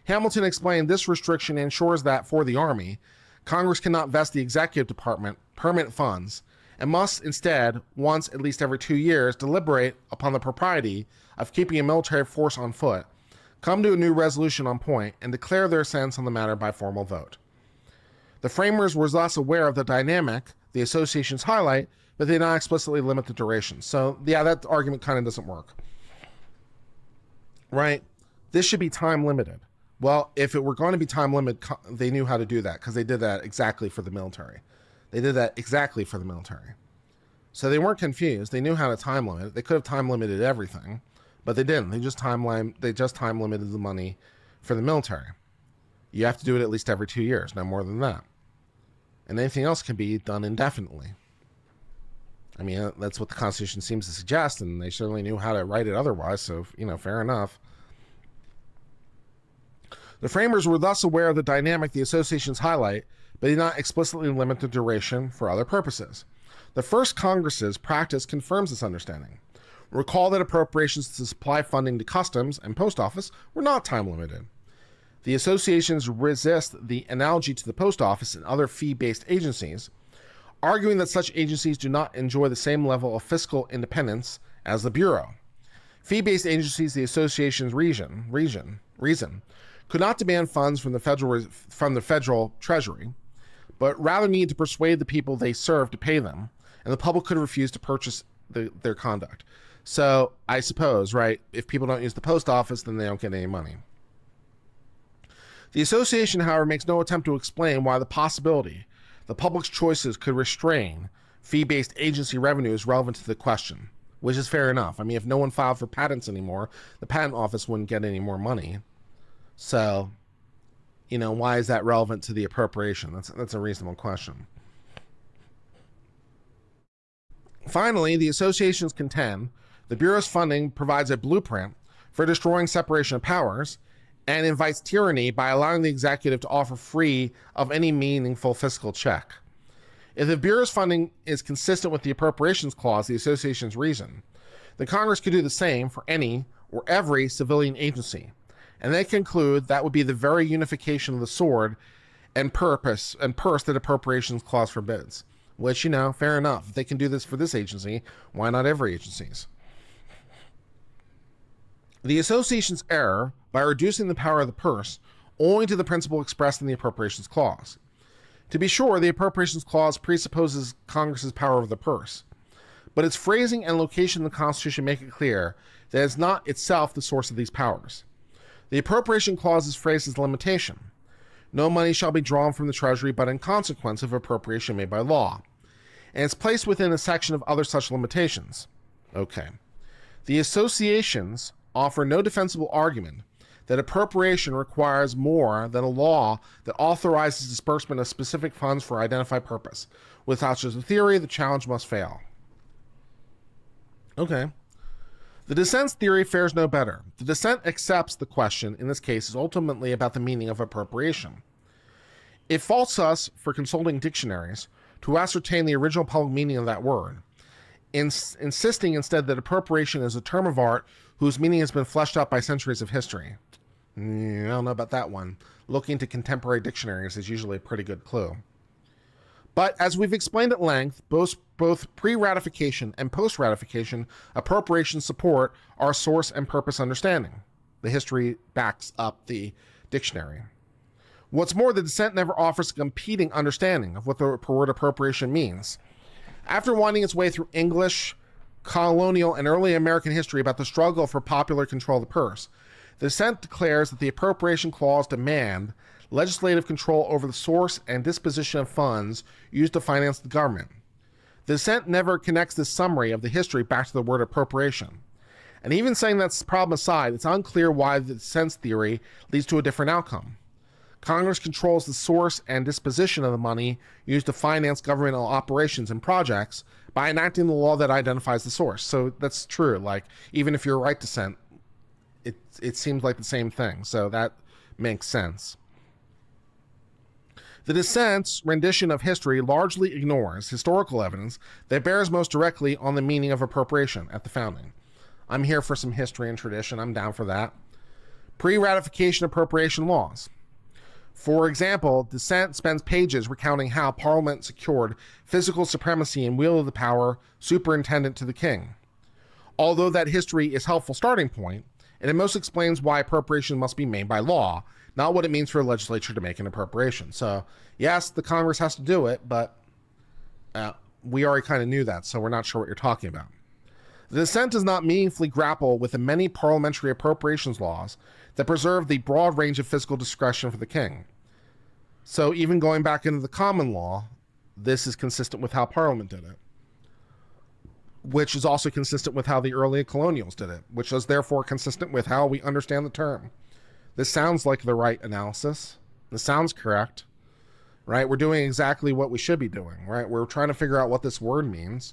Hamilton explained this restriction ensures that, for the Army, Congress cannot vest the executive department permanent funds and must instead, once at least every 2 years, deliberate upon the propriety of keeping a military force on foot, come to a new resolution on point, and declare their sense on the matter by formal vote. The framers were thus aware of the dynamic the associations highlight, but they did not explicitly limit the duration. So, yeah, that argument kind of doesn't work. Right? This should be time limited. Well, if it were going to be time limited, they knew how to do that because they did that exactly for the military. They did that exactly for the military. So they weren't confused. They knew how to time limit it. They could have time limited everything, but they didn't. They just time limited the money for the military. You have to do it at least every 2 years, no more than that. And anything else can be done indefinitely. I mean, that's what the Constitution seems to suggest, and they certainly knew how to write it otherwise, so, fair enough. The framers were thus aware of the dynamic the associations highlight, but did not explicitly limit the duration for other purposes. The first Congress's practice confirms this understanding. Recall that appropriations to supply funding to Customs and Post Office were not time limited. The associations resist the analogy to the Post Office and other fee-based agencies, arguing that such agencies do not enjoy the same level of fiscal independence as the Bureau. Fee-based agencies, the association's reason, could not demand funds from the federal treasury, but rather need to persuade the people they serve to pay them, and the public could refuse to purchase their conduct. So I suppose, right, if people don't use the post office, then they don't get any money. The association, however, makes no attempt to explain why the possibility the public's choices could restrain fee-based agency revenue is relevant to the question, which is fair enough. I mean, if no one filed for patents anymore, the patent office wouldn't get any more money. So, why is that relevant to the appropriation? That's a reasonable question. Finally, the associations contend the Bureau's funding provides a blueprint for destroying separation of powers and invites tyranny by allowing the executive to offer free of any meaningful fiscal check. If the Bureau's funding is consistent with the appropriations clause, the association's reason, the Congress could do the same for any or every civilian agency. And they conclude that would be the very unification of the sword and purse that appropriations clause forbids. Which, fair enough. If they can do this for this agency, why not every agency's? The association's error by reducing the power of the purse only to the principle expressed in the appropriations clause. To be sure, the appropriations clause presupposes Congress's power over the purse, but its phrasing and location in the Constitution make it clear that it's not itself the source of these powers. The appropriation clause is phrased as a limitation. No money shall be drawn from the Treasury but in consequence of appropriation made by law. And it's placed within a section of other such limitations. Okay. The associations offer no defensible argument that appropriation requires more than a law that authorizes disbursement of specific funds for identified purpose. Without such a theory, the challenge must fail. Okay. The dissent's theory fares no better. The dissent accepts the question, in this case, is ultimately about the meaning of appropriation. It faults us for consulting dictionaries to ascertain the original public meaning of that word, insisting instead that appropriation is a term of art whose meaning has been fleshed out by centuries of history. I don't know about that one. Looking to contemporary dictionaries is usually a pretty good clue. But as we've explained at length, both pre-ratification and post-ratification appropriation support our source and purpose understanding. The history backs up the dictionary. What's more, the dissent never offers a competing understanding of what the word appropriation means. After winding its way through English, colonial, and early American history about the struggle for popular control of the purse, the dissent declares that the appropriation clause demand legislative control over the source and disposition of funds used to finance the government. The dissent never connects this summary of the history back to the word appropriation. And even setting that problem aside, it's unclear why the dissent's theory leads to a different outcome. Congress controls the source and disposition of the money used to finance governmental operations and projects by enacting the law that identifies the source. So that's true. Like, even if you're right dissent, it seems like the same thing. So that makes sense. The dissent's rendition of history largely ignores historical evidence that bears most directly on the meaning of appropriation at the founding. I'm here for some history and tradition. I'm down for that. Pre-ratification appropriation laws. For example, dissent spends pages recounting how Parliament secured physical supremacy and wielded the power superintendent to the king. Although that history is a helpful starting point, it most explains why appropriation must be made by law, not what it means for a legislature to make an appropriation. So, yes, the Congress has to do it, but we already kind of knew that, so we're not sure what you're talking about. The dissent does not meaningfully grapple with the many parliamentary appropriations laws that preserve the broad range of fiscal discretion for the king. So even going back into the common law, this is consistent with how Parliament did it, which is also consistent with how the early colonials did it, which is therefore consistent with how we understand the term. This sounds like the right analysis. This sounds correct, right? We're doing exactly what we should be doing, right? We're trying to figure out what this word means.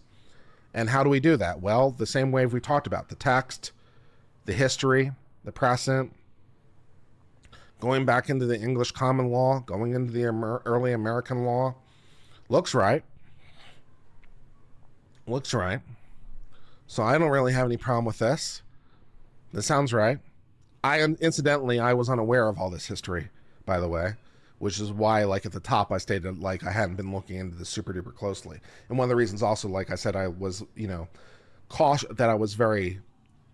And how do we do that? Well, the same way we talked about: the text, the history, the precedent, going back into the English common law, going into the early American law. Looks right. Looks right. So I don't really have any problem with this. This sounds right. Incidentally, I was unaware of all this history, by the way, which is why, like, at the top, I stated, like, I hadn't been looking into this super duper closely. And one of the reasons also, like I said, I was, cautious, that I was very,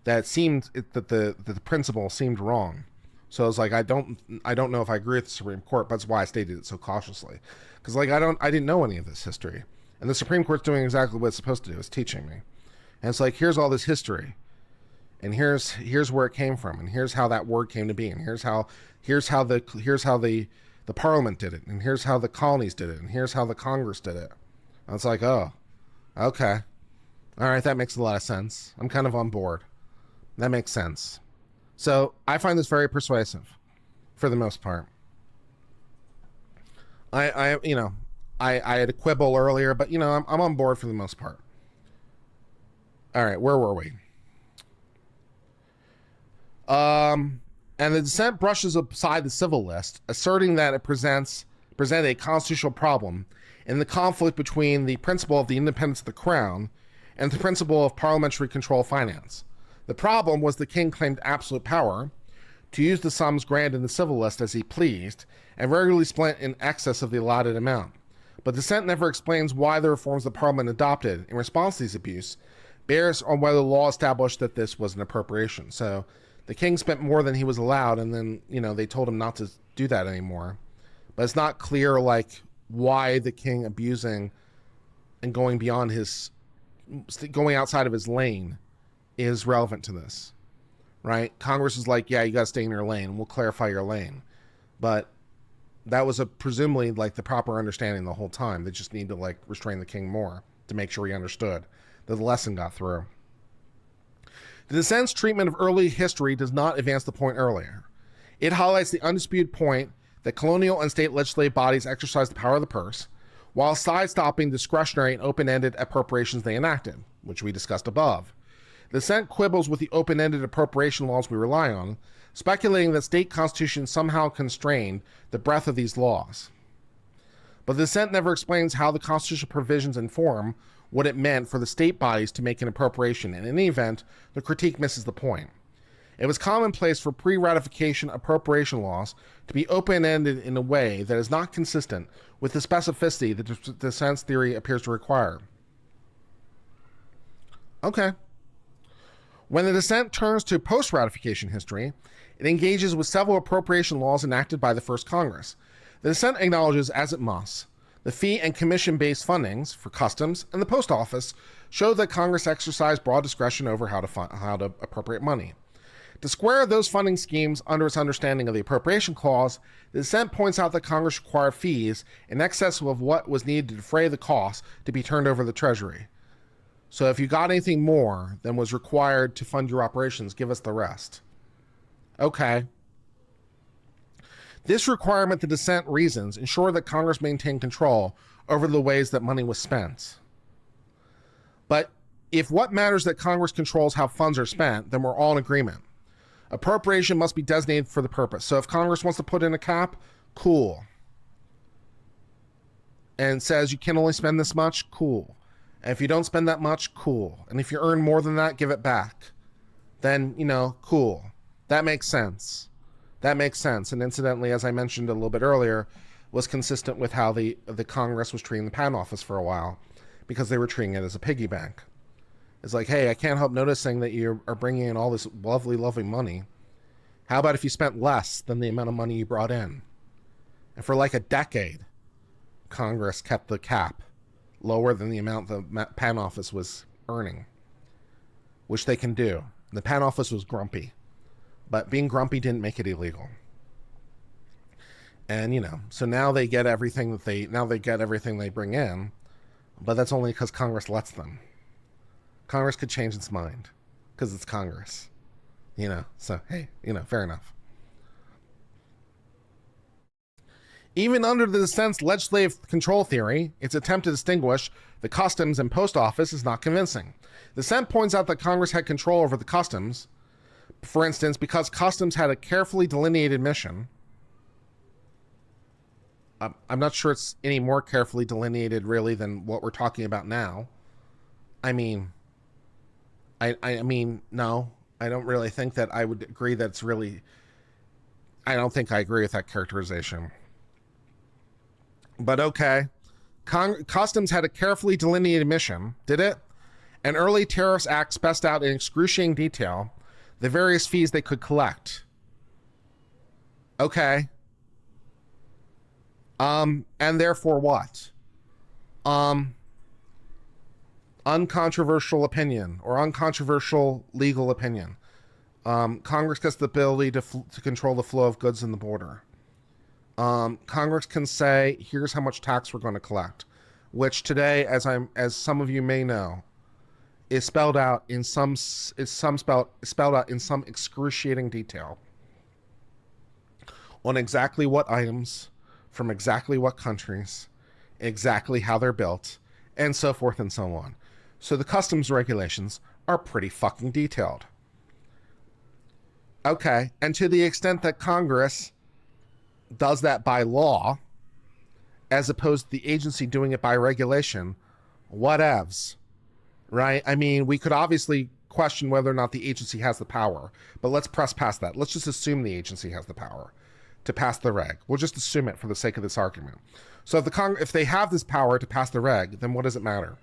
that it seemed that the principle seemed wrong. So I was like, I don't know if I agree with the Supreme Court, but that's why I stated it so cautiously. Because, like, I didn't know any of this history. And the Supreme Court's doing exactly what it's supposed to do. It's teaching me. And it's like, here's all this history. And here's where it came from. And here's how that word came to be. And here's how the Parliament did it. And here's how the colonies did it. And here's how the Congress did it. And it's like, oh, okay. All right, that makes a lot of sense. I'm kind of on board. That makes sense. So I find this very persuasive, for the most part. I had a quibble earlier, but I'm on board for the most part. All right, where were we? And the dissent brushes aside the civil list, asserting that it presented a constitutional problem in the conflict between the principle of the independence of the crown and the principle of parliamentary control of finance. The problem was the king claimed absolute power to use the sums granted in the civil list as he pleased, and regularly spent in excess of the allotted amount. But dissent never explains why the reforms the Parliament adopted in response to these abuse bears on whether the law established that this was an appropriation. So the king spent more than he was allowed, and then, they told him not to do that anymore. But it's not clear, like, why the king abusing and going outside of his lane is relevant to this, right? Congress is like, yeah, you got to stay in your lane. We'll clarify your lane. But that was presumably, like, the proper understanding the whole time. They just need to, like, restrain the king more to make sure he understood that the lesson got through. The dissent's treatment of early history does not advance the point earlier. It highlights the undisputed point that colonial and state legislative bodies exercise the power of the purse, while sidestepping discretionary and open-ended appropriations they enacted, which we discussed above. The dissent quibbles with the open-ended appropriation laws we rely on, speculating that state constitutions somehow constrained the breadth of these laws. But the dissent never explains how the constitutional provisions inform what it meant for the state bodies to make an appropriation. In any event, the critique misses the point. It was commonplace for pre-ratification appropriation laws to be open-ended in a way that is not consistent with the specificity that the dissent's theory appears to require. Okay. When the dissent turns to post-ratification history, it engages with several appropriation laws enacted by the first Congress. The dissent acknowledges, as it must, the fee and commission-based fundings for customs and the post office show that Congress exercised broad discretion over how to appropriate money. To square those funding schemes under its understanding of the appropriation clause, the dissent points out that Congress required fees in excess of what was needed to defray the costs to be turned over the Treasury. So if you got anything more than was required to fund your operations, give us the rest. Okay. This requirement, the dissent reasons, ensured that Congress maintained control over the ways that money was spent. But if what matters that Congress controls how funds are spent, then we're all in agreement. Appropriation must be designated for the purpose. So if Congress wants to put in a cap, cool. And says you can only spend this much, cool. And if you don't spend that much, cool. And if you earn more than that, give it back. Then, cool. That makes sense. That makes sense. And incidentally, as I mentioned a little bit earlier, was consistent with how the Congress was treating the patent office for a while, because they were treating it as a piggy bank. It's like, hey, I can't help noticing that you are bringing in all this lovely, lovely money. How about if you spent less than the amount of money you brought in? And for like a decade, Congress kept the cap lower than the amount the patent office was earning, which they can do. The patent office was grumpy, but being grumpy didn't make it illegal. And, you know, so now they get everything they bring in, but that's only because Congress lets them. Congress could change its mind because it's Congress, you know, so hey, you know, fair enough. Even under the dissent's legislative control theory, its attempt to distinguish the customs and post office is not convincing. The dissent points out that Congress had control over the customs, for instance, because customs had a carefully delineated mission. I'm not sure it's any more carefully delineated, really, than what we're talking about now. I mean, I mean, no, I don't really think that I would agree that it's really... I don't think I agree with that characterization. But okay. Customs had a carefully delineated mission, did it? An early Tariffs Act spelled out in excruciating detail the various fees they could collect. Okay. And therefore what? Uncontroversial opinion or uncontroversial legal opinion. Congress gets the ability to control the flow of goods in the border. Congress can say, here's how much tax we're going to collect, which today, as some of you may know, is spelled out in some excruciating detail on exactly what items from exactly what countries, exactly how they're built, and so forth and so on. So the customs regulations are pretty fucking detailed. Okay, and to the extent that Congress does that by law, as opposed to the agency doing it by regulation, whatevs, right? I mean, we could obviously question whether or not the agency has the power, but let's press past that. Let's just assume the agency has the power to pass the reg. We'll just assume it for the sake of this argument. So if they have this power to pass the reg, then what does it matter?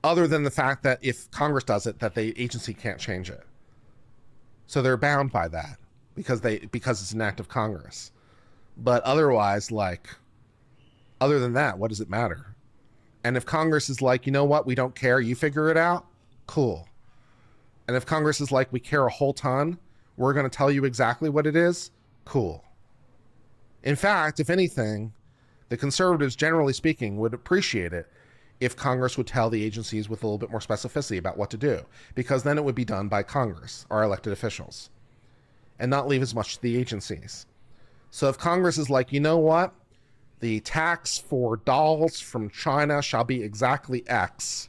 Other than the fact that if Congress does it, that the agency can't change it. So they're bound by that because it's an act of Congress. But otherwise, like, other than that, what does it matter? And if Congress is like, you know what, we don't care, you figure it out, cool. And if Congress is like, we care a whole ton, we're going to tell you exactly what it is, cool. In fact, if anything, the conservatives, generally speaking, would appreciate it if Congress would tell the agencies with a little bit more specificity about what to do, because then it would be done by Congress, our elected officials, and not leave as much to the agencies. So if Congress is like, you know what, the tax for dolls from China shall be exactly X.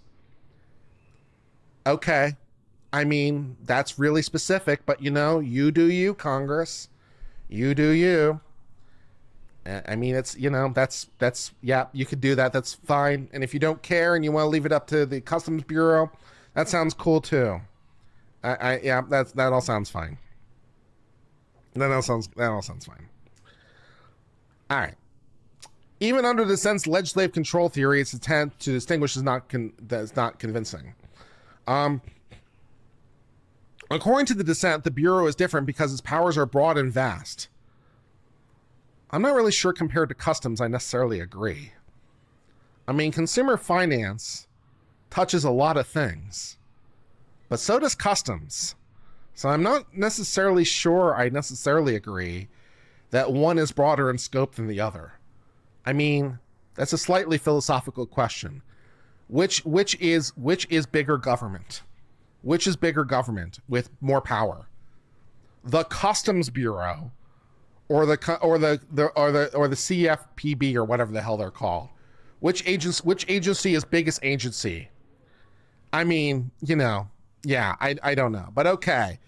Okay. I mean, that's really specific, but you know, you do you, Congress. You do you. I mean, it's, you know, that's, yeah, you could do that. That's fine. And if you don't care and you want to leave it up to the Customs Bureau, that sounds cool too. Yeah, that all sounds fine. That all sounds fine. All right. Even under the dissent's legislative control theory, its attempt to distinguish is not convincing. According to the dissent, the Bureau is different because its powers are broad and vast. I'm not really sure compared to customs I necessarily agree. I mean, consumer finance touches a lot of things, but so does customs. So I'm not necessarily sure I necessarily agree that one is broader in scope than the other. I mean, that's a slightly philosophical question. Which is bigger government? Which is bigger government with more power? The Customs Bureau or the CFPB or whatever the hell they're called? Which agency is biggest agency? I mean, you know, yeah, I don't know, but okay.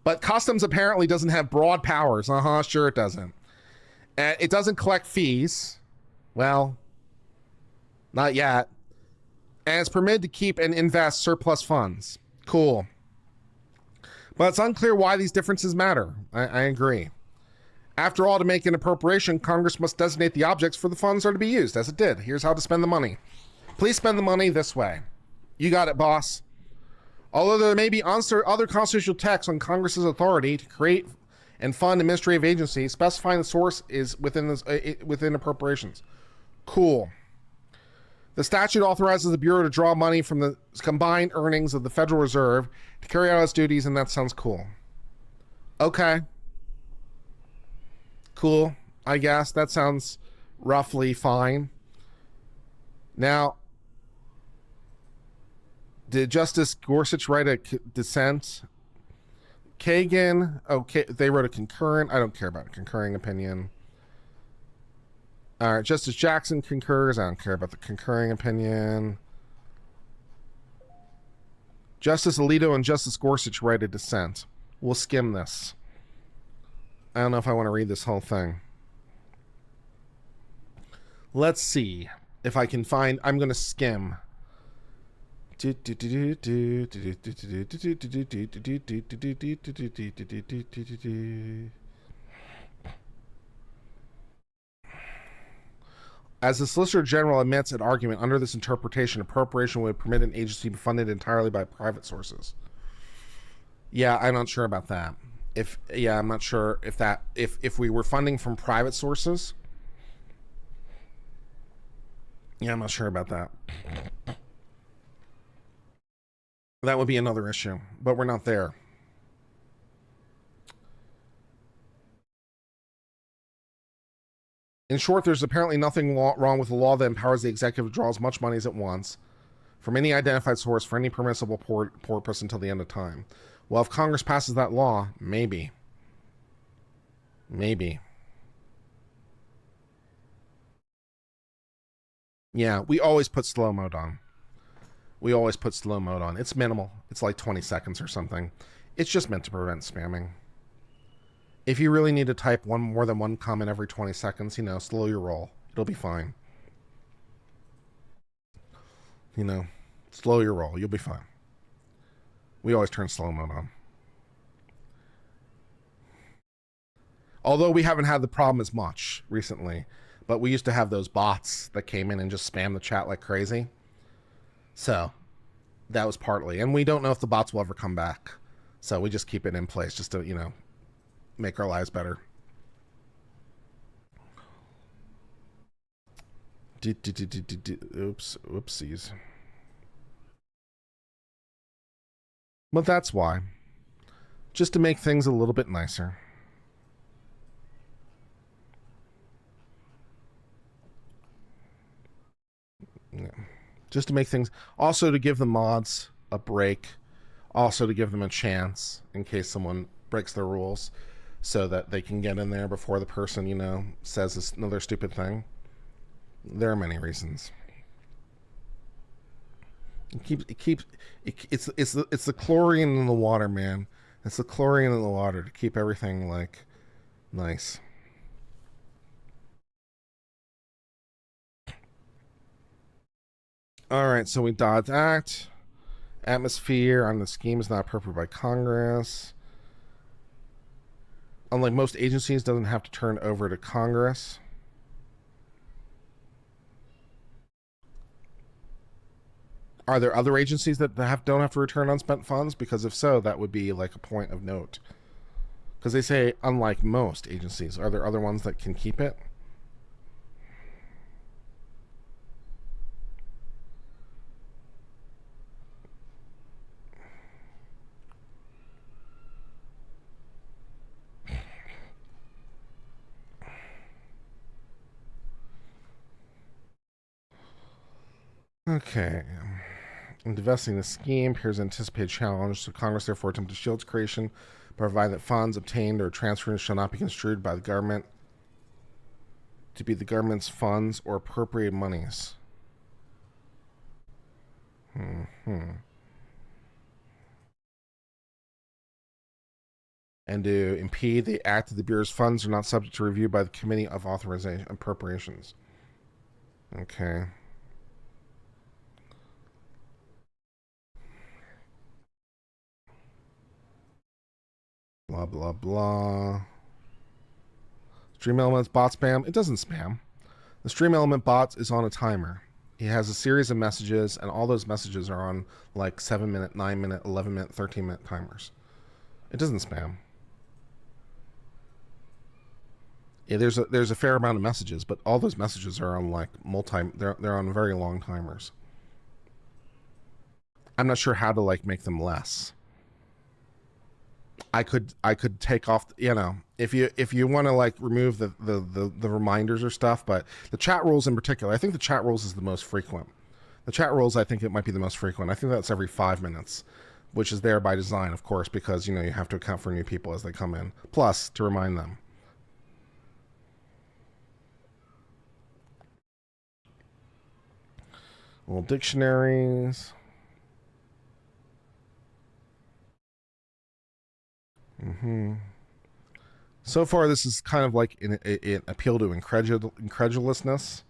But customs apparently doesn't have broad powers. Sure it doesn't. And it doesn't collect fees. Well, not yet. And it's permitted to keep and invest surplus funds. Cool. But it's unclear why these differences matter. I agree. After all, to make an appropriation, Congress must designate the objects for the funds are to be used, as it did. Here's how to spend the money. Please spend the money this way. You got it, boss. Although there may be other constitutional texts on Congress's authority to create and fund administrative agencies, specifying the source is within appropriations. Cool. The statute authorizes the Bureau to draw money from the combined earnings of the Federal Reserve to carry out its duties, and that sounds cool. Okay. Cool, I guess. That sounds roughly fine. Now, did Justice Gorsuch write a dissent? Kagan, okay, they wrote a concurrent. I don't care about a concurring opinion. All right, Justice Jackson concurs. I don't care about the concurring opinion. Justice Alito and Justice Gorsuch write a dissent. We'll skim this. I don't know if I want to read this whole thing. Let's see if I can find. I'm going to skim. As the Solicitor General admits at argument, under this interpretation, appropriation would permit an agency to be funded entirely by private sources. Yeah, I'm not sure about that. I'm not sure if we were funding from private sources. Yeah, I'm not sure about that. That would be another issue, but we're not there. In short, there's apparently nothing wrong with the law that empowers the executive to draw as much money as it wants from any identified source for any permissible purpose until the end of time. Well, if Congress passes that law, maybe. Maybe. Yeah, we always put slow mode on. It's minimal. It's like 20 seconds or something. It's just meant to prevent spamming. If you really need to type more than one comment every 20 seconds, slow your roll. It'll be fine. Slow your roll. You'll be fine. We always turn slow mode on. Although we haven't had the problem as much recently, but we used to have those bots that came in and just spam the chat like crazy. So that was partly, and we don't know if the bots will ever come back. So we just keep it in place just to, make our lives better. Oops, whoopsies. But that's why. Just to make things a little bit nicer. Yeah. Just to make things, also to give the mods a break, also to give them a chance in case someone breaks their rules, so that they can get in there before the person, says another stupid thing. There are many reasons. It's the chlorine in the water, man. It's the chlorine in the water to keep everything like nice. All right, so we dodged act. Atmosphere on the scheme is not approved by Congress. Unlike most agencies, doesn't have to turn over to Congress. Are there other agencies that don't have to return unspent funds? Because if so, that would be like a point of note. Because they say, unlike most agencies, are there other ones that can keep it? Okay. In divesting the scheme appears an anticipated challenge, so Congress therefore attempted to shield its creation, provide that funds obtained or transferred shall not be construed by the government to be the government's funds or appropriated monies. And to impede the act of the Bureau's funds are not subject to review by the Committee of Authorization Appropriations. Okay. Blah, blah, blah. Stream Elements bot spam. It doesn't spam. The Stream Element bot is on a timer. He has a series of messages, and all those messages are on like 7-minute, 9-minute, 11-minute, 13-minute timers. It doesn't spam. Yeah, there's a fair amount of messages, but all those messages are on like they're on very long timers. I'm not sure how to like make them less. I could take off, if you want to like remove the reminders or stuff, but the chat rules in particular, I think the chat rules is the most frequent. The chat rules, I think it might be the most frequent. I think that's every 5 minutes, which is there by design, of course, because you have to account for new people as they come in, plus to remind them. Little dictionaries. So far, this is kind of like an appeal to incredulousness.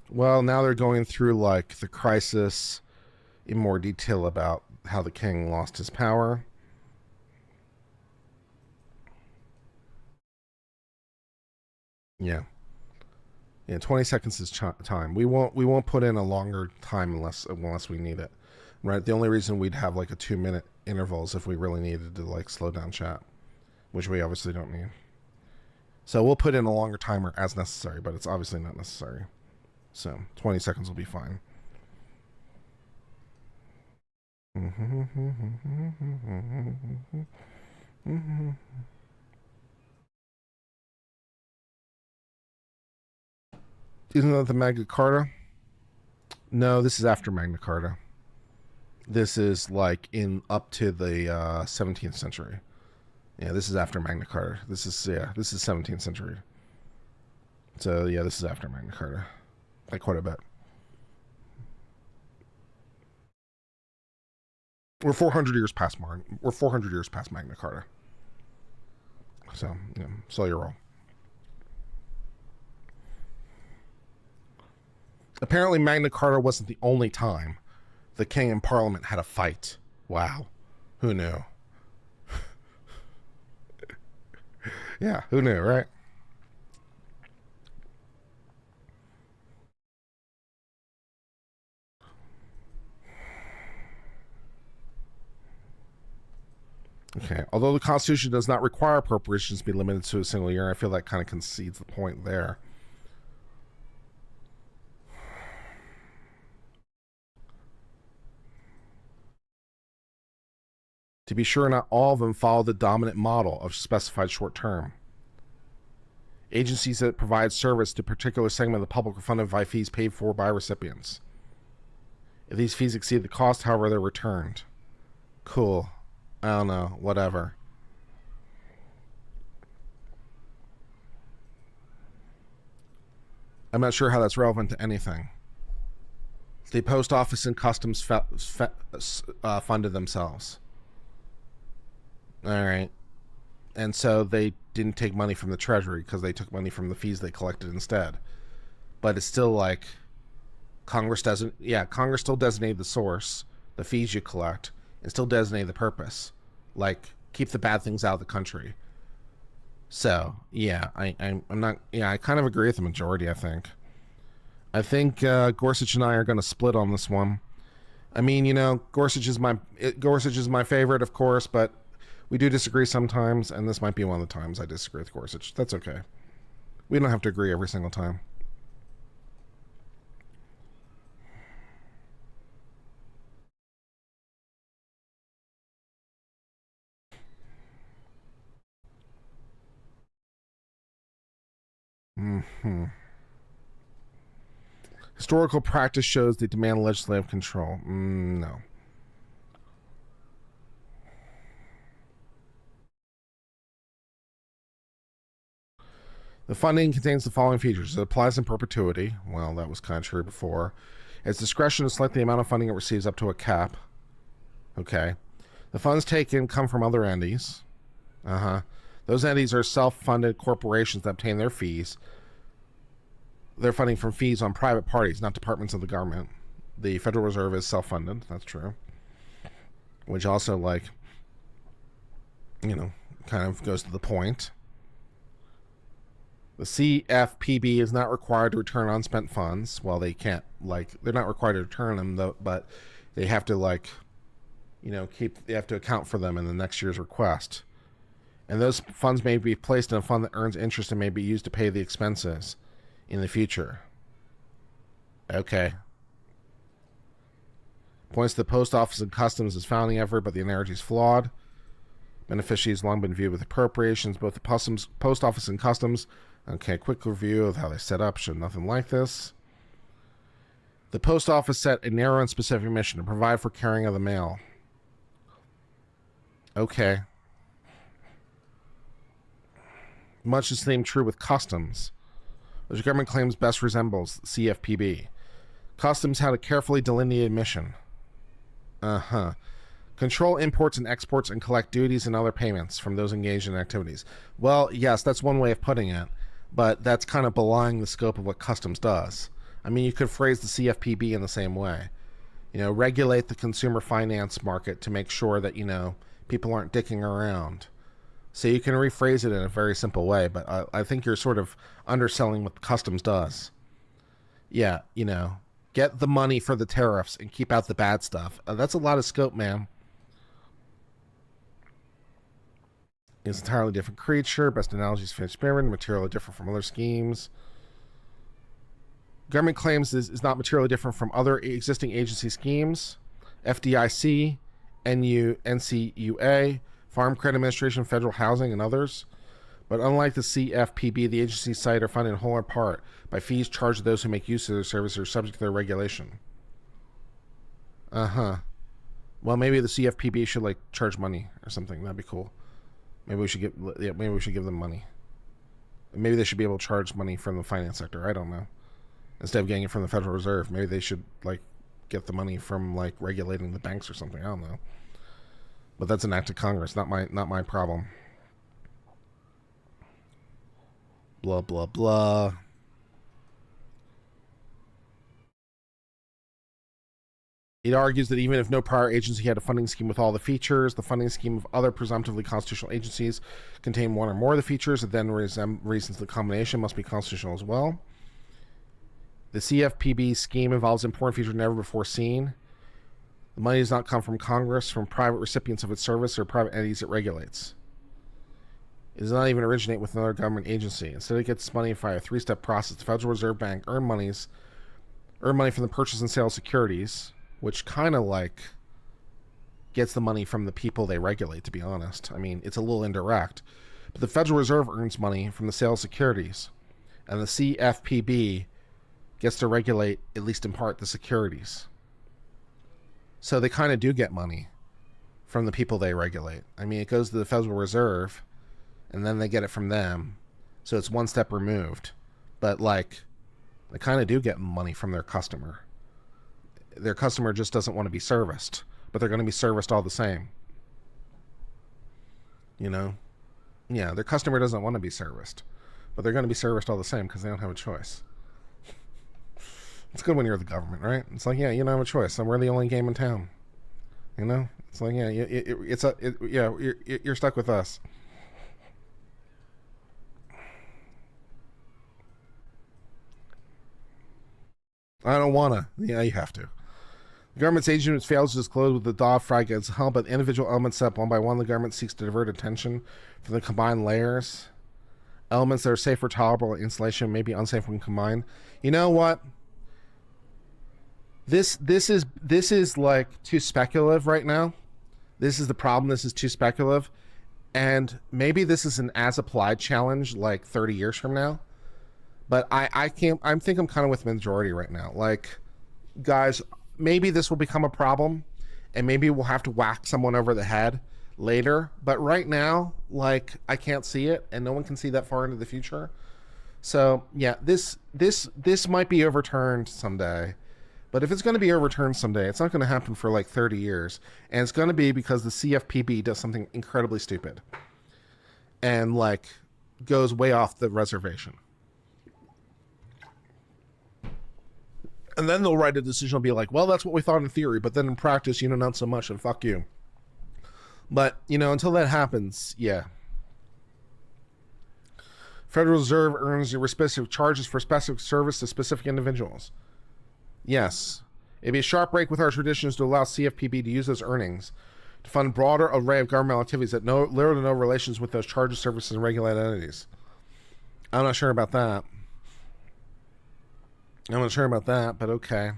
Well, now they're going through like the crisis in more detail about how the king lost his power. Yeah. 20 seconds is time. We won't put in a longer time unless we need it. Right? The only reason we'd have like a 2-minute interval is if we really needed to like slow down chat, which we obviously don't need. So we'll put in a longer timer as necessary, but it's obviously not necessary. So 20 seconds will be fine. Isn't that the Magna Carta? No, this is after Magna Carta. This is like in up to the 17th century. Yeah, this is after Magna Carta. This is 17th century. So yeah, this is after Magna Carta, like quite a bit. We're 400 years past Magna Carta. So yeah, so you're wrong. Apparently, Magna Carta wasn't the only time the king and parliament had a fight. Wow. Who knew? Yeah, who knew, right? Okay. Although the Constitution does not require appropriations to be limited to a single year, I feel that kind of concedes the point there. To be sure, not all of them follow the dominant model of specified short term. Agencies that provide service to a particular segment of the public are funded by fees paid for by recipients. If these fees exceed the cost, however, they're returned. Cool. I don't know. Whatever. I'm not sure how that's relevant to anything. The post office and customs funded themselves. All right. And so they didn't take money from the treasury because they took money from the fees they collected instead. But it's still like Congress still designated the source, the fees you collect, and still designated the purpose. Like, keep the bad things out of the country. So, yeah, I'm not, I kind of agree with the majority, I think. Gorsuch and I are going to split on this one. I mean, Gorsuch is my favorite, of course, but we do disagree sometimes, and this might be one of the times I disagree with Gorsuch. That's okay. We don't have to agree every single time. Historical practice shows they demand legislative control. No. The funding contains the following features. It applies in perpetuity. Well, that was kind of true before. Its discretion to select the amount of funding it receives up to a cap. Okay. The funds taken come from other entities. The Those entities are self-funded corporations that obtain their fees. They're funding from fees on private parties, not departments of the government. The Federal Reserve is self-funded. That's true. Which also, like, you know, kind of goes to the point. The CFPB is not required to return unspent funds. Well, they can't, like, they're not required to return them, though, but they have to, like, you know, they have to account for them in the next year's request. And those funds may be placed in a fund that earns interest and may be used to pay the expenses in the future. Okay. Points to the Post Office and Customs as founding effort, but the analogy is flawed. Beneficiaries long been viewed with appropriations, both the Post Office and Customs. Okay, quick review of how they set up. Should nothing like this. The Post Office set a narrow and specific mission to provide for carrying of the mail. Okay. Much the same true with Customs, which the government claims best resembles CFPB. Customs had a carefully delineated mission. Control imports and exports and collect duties and other payments from those engaged in activities. Well, yes, that's one way of putting it, but that's kind of belying the scope of what Customs does. I mean, you could phrase the CFPB in the same way. You know, regulate the consumer finance market to make sure that, you know, people aren't dicking around. So you can rephrase it in a very simple way, but I think you're sort of underselling what Customs does. Yeah, you know, get the money for the tariffs and keep out the bad stuff. That's a lot of scope, man. It's an entirely different creature. Best analogy is finished experiment. Materially different from other schemes. Government claims is not materially different from other existing agency schemes. FDIC, NCUA, Farm Credit Administration, Federal Housing, and others. But unlike the CFPB, the agency's site are funded in whole or part by fees charged to those who make use of their service or subject to their regulation. Well, maybe the CFPB should, like, charge money or something. That'd be cool. Maybe we should give them money. Maybe they should be able to charge money from the finance sector. I don't know. Instead of getting it from the Federal Reserve, maybe they should, like, get the money from, like, regulating the banks or something. I don't know. But that's an act of Congress, not my problem. Blah, blah, blah. It argues that even if no prior agency had a funding scheme with all the features, the funding scheme of other presumptively constitutional agencies contain one or more of the features, it then reasons the combination must be constitutional as well. The CFPB scheme involves important features never before seen. The money does not come from Congress, from private recipients of its service, or private entities it regulates. It does not even originate with another government agency. Instead, it gets money via a three-step process. The Federal Reserve Bank earn money from the purchase and sale of securities, which kind of, like, gets the money from the people they regulate, to be honest. I mean, it's a little indirect. But the Federal Reserve earns money from the sale of securities, and the CFPB gets to regulate, at least in part, the securities. So they kind of do get money from the people they regulate. I mean, it goes to the Federal Reserve, and then they get it from them. So it's one step removed. But, like, they kind of do get money from their customer. Their customer just doesn't want to be serviced, but they're going to be serviced all the same. You know? Yeah, their customer doesn't want to be serviced, but they're going to be serviced all the same because they don't have a choice. It's good when you're the government, right? It's like, yeah, you don't have a choice. So we're the only game in town. You know? It's like, yeah, you're stuck with us. I don't want to. Yeah, you have to. The government's agent fails to disclose with the Dodd-Frank gets held, but individual elements set up one by one, the government seeks to divert attention from the combined layers. Elements that are safe or tolerable in installation may be unsafe when combined. You know what? This is like too speculative right now. This is the problem. This is too speculative. And maybe this is an as-applied challenge like 30 years from now. But I think I'm kind of with the majority right now. Like, guys, maybe this will become a problem, and maybe we'll have to whack someone over the head later. But right now, like, I can't see it, and no one can see that far into the future. So yeah, this might be overturned someday. But if it's going to be overturned someday, it's not going to happen for like 30 years. And it's going to be because the CFPB does something incredibly stupid. and like goes way off the reservation. And then they'll write a decision, will be like, well, that's what we thought in theory, but then in practice, not so much, and fuck you. But, until that happens, yeah. Federal Reserve earns specific charges for specific service to specific individuals. Yes. It'd be a sharp break with our traditions to allow CFPB to use those earnings to fund a broader array of governmental activities that literally no relations with those charges, services, and regulated entities. I'm not sure about that. But okay.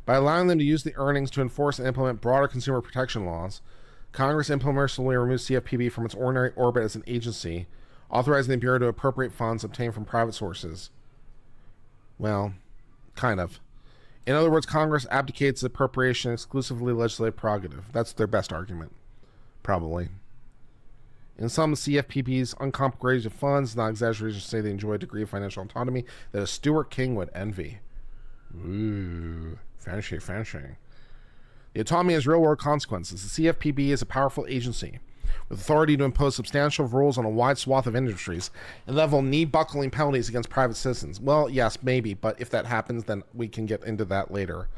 By allowing them to use the earnings to enforce and implement broader consumer protection laws, Congress implicitly removes CFPB from its ordinary orbit as an agency, authorizing the Bureau to appropriate funds obtained from private sources. Well, kind of. In other words, Congress abdicates appropriation exclusively legislative prerogative. That's their best argument, probably. In some CFPB's uncomplicated funds, not exaggeration to say they enjoy a degree of financial autonomy that a Stuart King would envy. Ooh, fancy. The autonomy has real-world consequences. The CFPB is a powerful agency with authority to impose substantial rules on a wide swath of industries and level knee-buckling penalties against private citizens. Well, yes, maybe, but if that happens, then we can get into that later,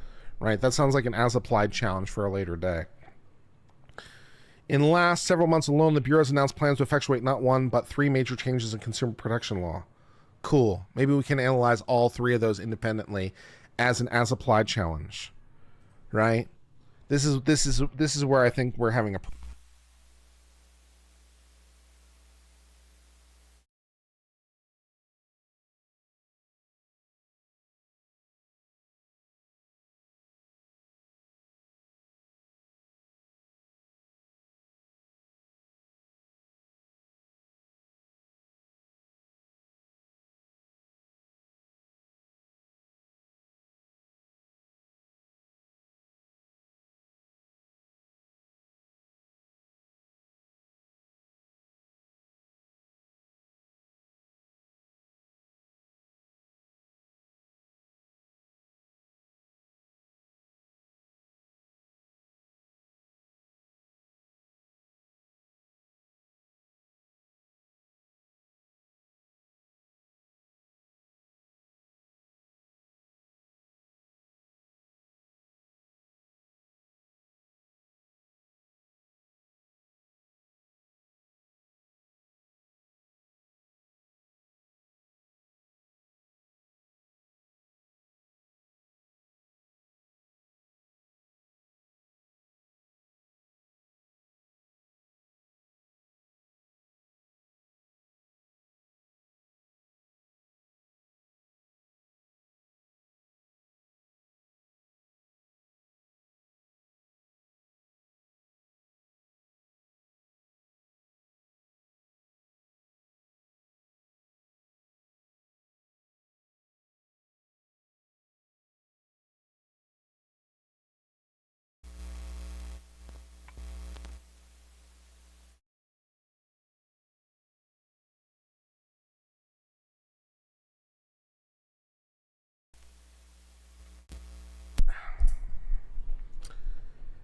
right? That sounds like an as-applied challenge for a later day. In the last several months alone, the Bureau has announced plans to effectuate not one, but 3 major changes in consumer protection law. Cool. Maybe we can analyze all 3 of those independently as an as-applied challenge, right? This is where I think we're having a.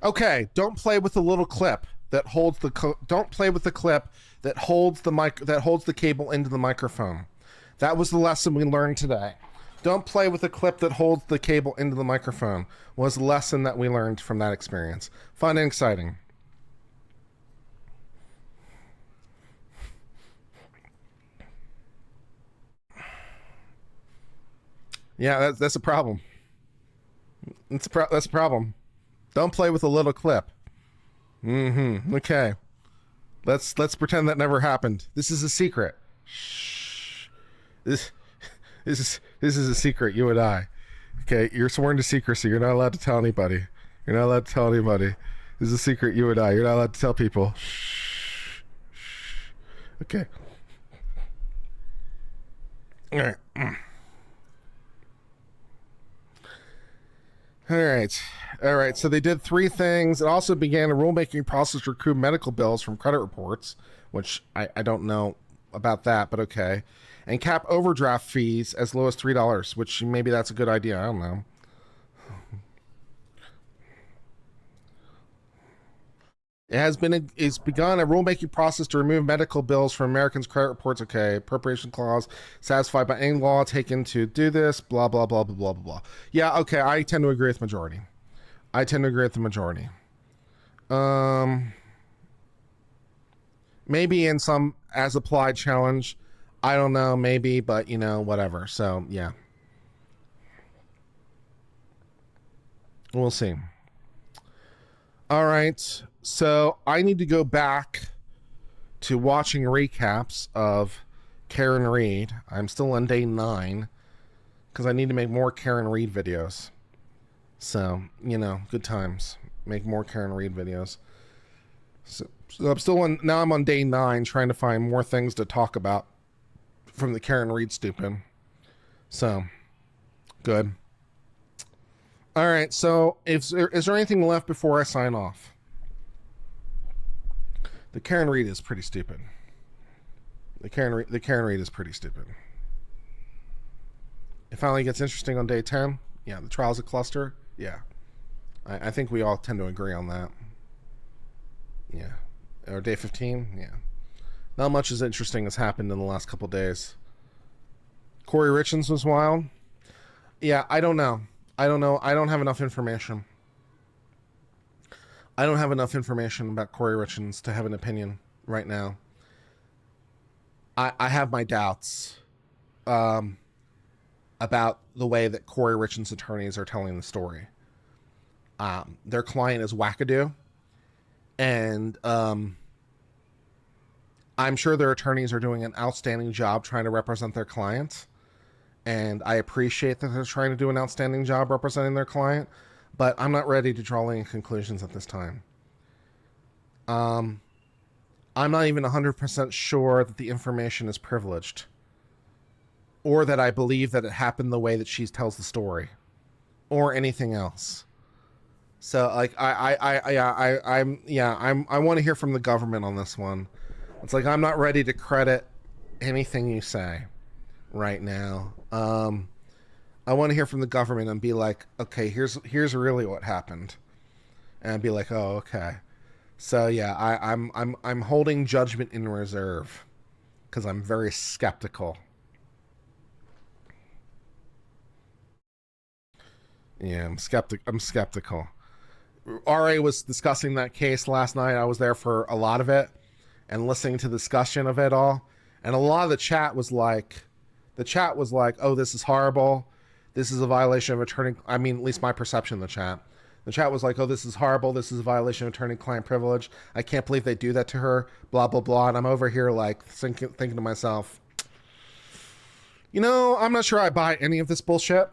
Okay, don't play with the little clip that holds the don't play with the clip that holds the cable into the microphone. That was the lesson we learned today. Don't play with the clip that holds the cable into the microphone was the lesson that we learned from that experience. Fun and exciting. Yeah, that's a problem. That's a problem. Don't play with a little clip. Okay. Let's pretend that never happened. This is a secret. Shh. This is a secret, you and I. Okay, you're sworn to secrecy. You're not allowed to tell anybody. This is a secret, you and I. You're not allowed to tell people. Shh. Okay. All right. All right. So they did 3 things. It also began a rulemaking process to accrue medical bills from credit reports, which I don't know about that, but okay. And cap overdraft fees as low as $3, which maybe that's a good idea. I don't know. It's begun a rulemaking process to remove medical bills from Americans' credit reports. Okay, appropriation clause satisfied by any law taken to do this. Blah blah blah blah blah blah blah. Yeah, okay. I tend to agree with majority. I tend to agree with the majority. Maybe in some as applied challenge, I don't know, maybe, but you know, whatever. So yeah, we'll see. All right, so I need to go back to watching recaps of Karen Reed. I'm still on day 9 because I need to make more Karen Reed videos. So, you know, good times. Make more Karen Reed videos. So I'm still on, now I'm on day 9 trying to find more things to talk about from the Karen Reed stupid. So, good. All right, so is there anything left before I sign off? The Karen Reed is pretty stupid. The Karen Reed is pretty stupid. It finally gets interesting on day 10. Yeah, the trial's a cluster. Yeah, I think we all tend to agree on that. Yeah, or day 15. Yeah, not much as interesting has happened in the last couple days. Corey Richins was wild. Yeah, I don't know. I don't have enough information. I don't have enough information about Corey Richins to have an opinion right now. I have my doubts about the way that Corey Richins' attorneys are telling the story. Their client is wackadoo, and I'm sure their attorneys are doing an outstanding job trying to represent their clients. And I appreciate that they're trying to do an outstanding job representing their client, but I'm not ready to draw any conclusions at this time. I'm not even 100% sure that the information is privileged, or that I believe that it happened the way that she tells the story, or anything else. So, like, I want to hear from the government on this one. It's like I'm not ready to credit anything you say right now. I want to hear from the government and be like, okay, here's really what happened, and be like, oh, okay. So yeah, I'm holding judgment in reserve because I'm very skeptical. Yeah, I'm skeptical. RA was discussing that case last night. I was there for a lot of it and listening to the discussion of it all, and a lot of the chat was like, oh, this is horrible. This is a violation of attorney. I mean, at least my perception of the chat. The chat was like, oh, this is horrible. This is a violation of attorney-client privilege. I can't believe they do that to her. Blah, blah, blah. And I'm over here like thinking to myself, you know, I'm not sure I buy any of this bullshit.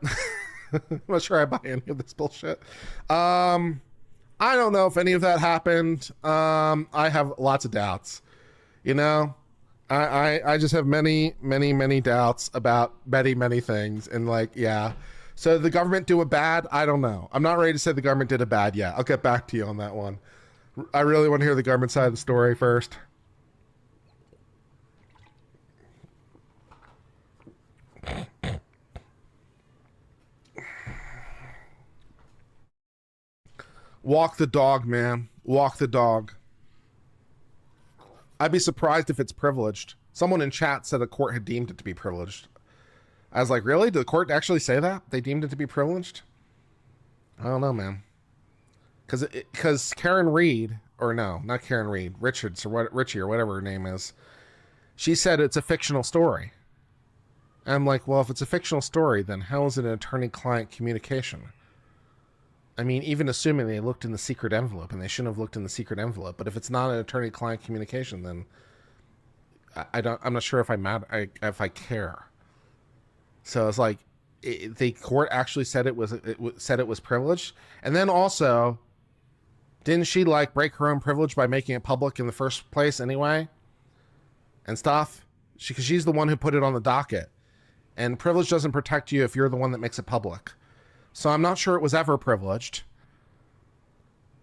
I'm not sure I buy any of this bullshit. I don't know if any of that happened. I have lots of doubts, you know. I just have many doubts about many things, and like, yeah. So the government do a bad? I don't know. I'm not ready to say the government did a bad yet. I'll get back to you on that one. I really want to hear the government side of the story first. Walk the dog, man. Walk the dog. I'd be surprised if it's privileged. Someone in chat said the court had deemed it to be privileged. I was like, really? Did the court actually say that? They deemed it to be privileged? I don't know, man. Because Karen Reed, or no, not Karen Reed, Richards, or Richie, or whatever her name is, she said it's a fictional story. And I'm like, well, if it's a fictional story, then how is it an attorney-client communication? I mean, even assuming they looked in the secret envelope, and they shouldn't have looked in the secret envelope, but if it's not an attorney-client communication, then I'm not sure if if I care. So it's like, the court actually said it was privileged, and then also, didn't she like break her own privilege by making it public in the first place anyway, and stuff? Because she's the one who put it on the docket, and privilege doesn't protect you if you're the one that makes it public. So I'm not sure it was ever privileged.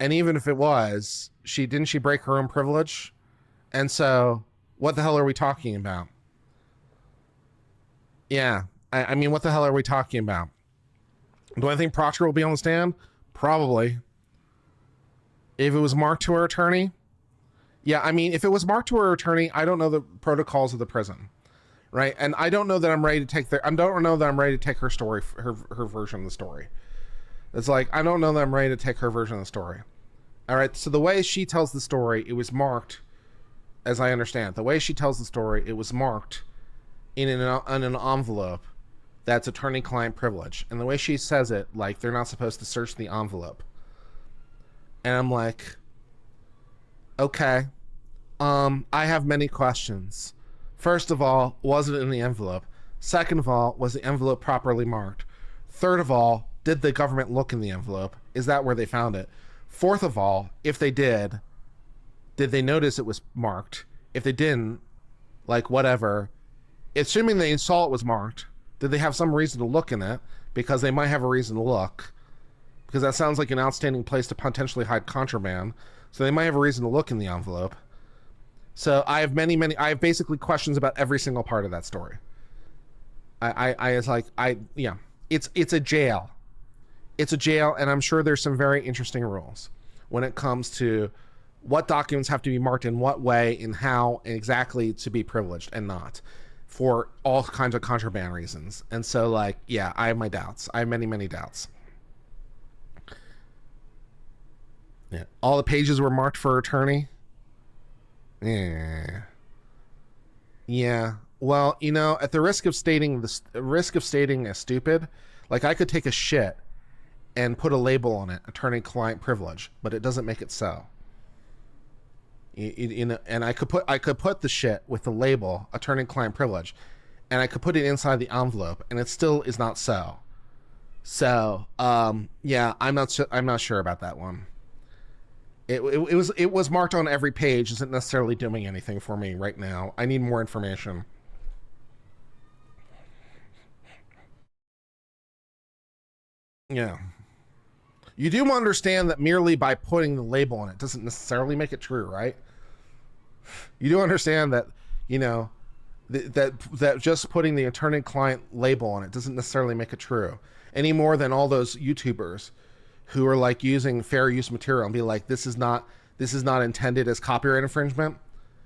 And even if it was, didn't she break her own privilege? And so what the hell are we talking about? Yeah. I mean, what the hell are we talking about? Do I think Proctor will be on the stand? Probably. If it was marked to her attorney, Yeah, I mean, if it was marked to her attorney, I don't know the protocols of the prison, right? And I don't know that I'm ready to take I don't know that I'm ready to take her story, her version of the story. It's like, I don't know that I'm ready to take her version of the story. All right, so the way she tells the story, it was marked, as I understand, the way she tells the story, it was marked in an envelope that's attorney-client privilege. And the way she says it, like, they're not supposed to search the envelope. And I'm like, okay, I have many questions. First of all, was it in the envelope? Second of all, was the envelope properly marked? Third of all, did the government look in the envelope? Is that where they found it? Fourth of all, if they did they notice it was marked? If they didn't, like, whatever, assuming they saw it was marked, did they have some reason to look in it? Because they might have a reason to look, because that sounds like an outstanding place to potentially hide contraband. So they might have a reason to look in the envelope. So I have I have basically questions about every single part of that story. Yeah, it's a jail. It's a jail, and I'm sure there's some very interesting rules when it comes to what documents have to be marked in what way and how exactly to be privileged and not, for all kinds of contraband reasons. And so, like, yeah, I have my doubts. I have many, many doubts. Yeah, all the pages were marked for attorney. Yeah. Well, you know, at the risk of stating as stupid, like, I could take a shit and put a label on it, attorney-client privilege, but it doesn't make it so. You know, and I could put the shit with the label attorney-client privilege, and I could put it inside the envelope, and it still is not so. So, yeah, I'm not sure about that one. It was marked on every page isn't necessarily doing anything for me right now. I need more information. Yeah. You do understand that merely by putting the label on it doesn't necessarily make it true, right? You do understand that, you know, that just putting the attorney-client label on it doesn't necessarily make it true, any more than all those YouTubers who are, like, using fair use material and be like, this is not intended as copyright infringement.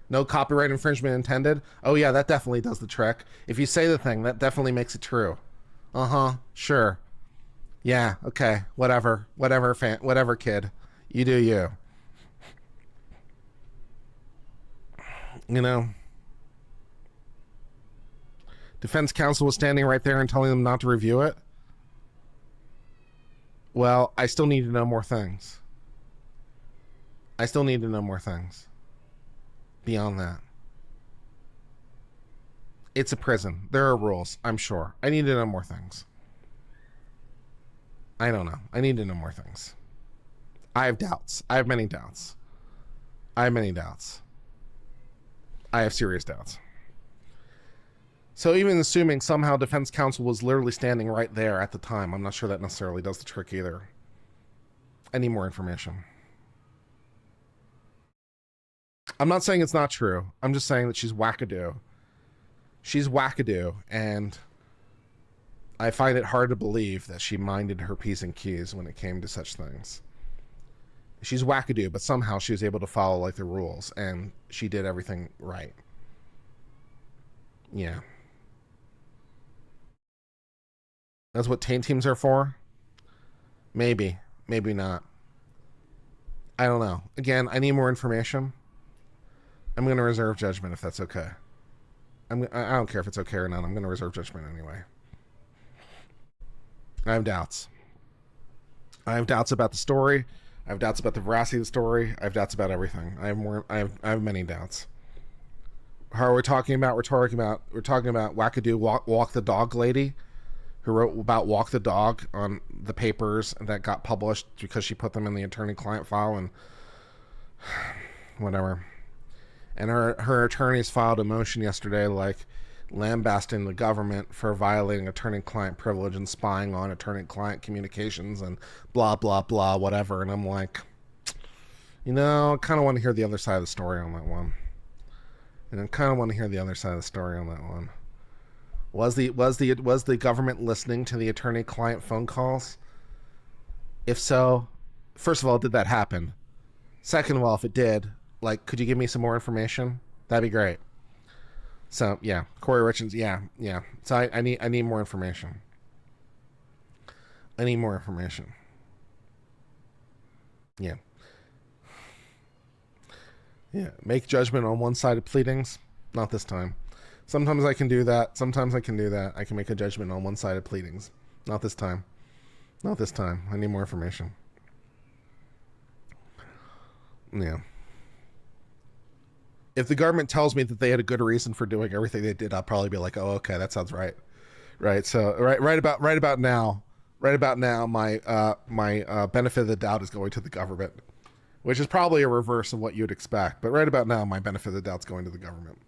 No copyright infringement intended. Oh yeah, that definitely does the trick. If you say the thing, that definitely makes it true. Sure. Yeah, okay, whatever, whatever, kid. You do you. You know, defense counsel was standing right there and telling them not to review it. Well, I still need to know more things. Beyond that. It's a prison. There are rules, I'm sure. I need to know more things. I don't know. I need to know more things. I have doubts. I have many doubts. I have serious doubts. So even assuming somehow defense counsel was literally standing right there at the time, I'm not sure that necessarily does the trick either. I need more information. I'm not saying it's not true. I'm just saying that she's wackadoo. And I find it hard to believe that she minded her P's and Q's when it came to such things. She's wackadoo, but somehow she was able to follow, like, the rules, and she did everything right. Yeah. That's what taint teams are for? Maybe. Maybe not. I don't know. Again, I need more information. I'm going to reserve judgment if that's okay. I don't care if it's okay or not. I'm going to reserve judgment anyway. I have doubts. I have doubts about the story. I have doubts about the veracity of the story. I have doubts about everything. I have many doubts. How are we talking about? We're talking about wackadoo walk the dog lady who wrote about walk the dog on the papers that got published because she put them in the attorney-client file and whatever. And her attorneys filed a motion yesterday, like, lambasting the government for violating attorney-client privilege and spying on attorney-client communications and blah, blah, blah, whatever. And I'm like, you know, I kind of want to hear the other side of the story on that one. Was the government listening to the attorney-client phone calls? If so, first of all, did that happen? Second of all, if it did, Like, could you give me some more information? That'd be great. So yeah, Corey Richards. Yeah, yeah. So I need more information. I need more information. Yeah, yeah. Make judgment on one-sided pleadings. Not this time. Sometimes I can do that. Sometimes I can do that. I can make a judgment on one-sided pleadings. Not this time. Not this time. I need more information. Yeah. If the government tells me that they had a good reason for doing everything they did, I'll probably be like, "Oh, okay, that sounds right." Right. So right about now, my benefit of the doubt is going to the government, which is probably a reverse of what you'd expect. But right about now, my benefit of the doubt's going to the government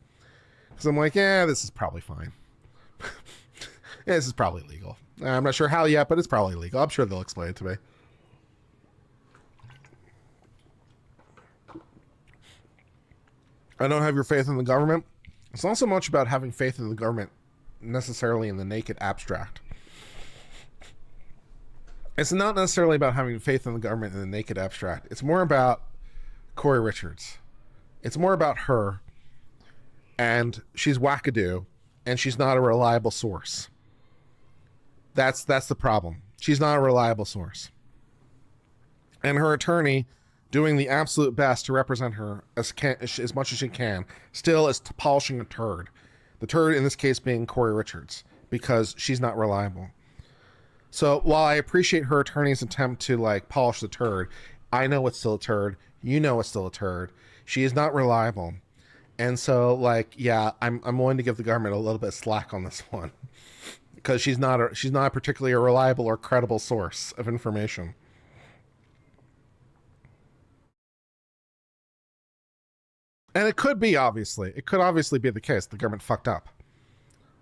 because I'm like, yeah, this is probably fine. Yeah, this is probably legal. I'm not sure how yet, but it's probably legal. I'm sure they'll explain it to me. I don't have your faith in the government. It's not so much about having faith in the government necessarily in the naked abstract. It's not necessarily about having faith in the government in the naked abstract. It's more about Corey Richards. It's more about her, and she's wackadoo, and she's not a reliable source. That's the problem. She's not a reliable source. And her attorney doing the absolute best to represent her as much as she can, still is polishing a turd. The turd in this case being Corey Richards, because she's not reliable. So while I appreciate her attorney's attempt to like polish the turd, I know it's still a turd. You know it's still a turd. She is not reliable. And so like, yeah, I'm willing to give the government a little bit of slack on this one. Because she's not particularly a reliable or credible source of information. And it could be, obviously. It could obviously be the case. The government fucked up.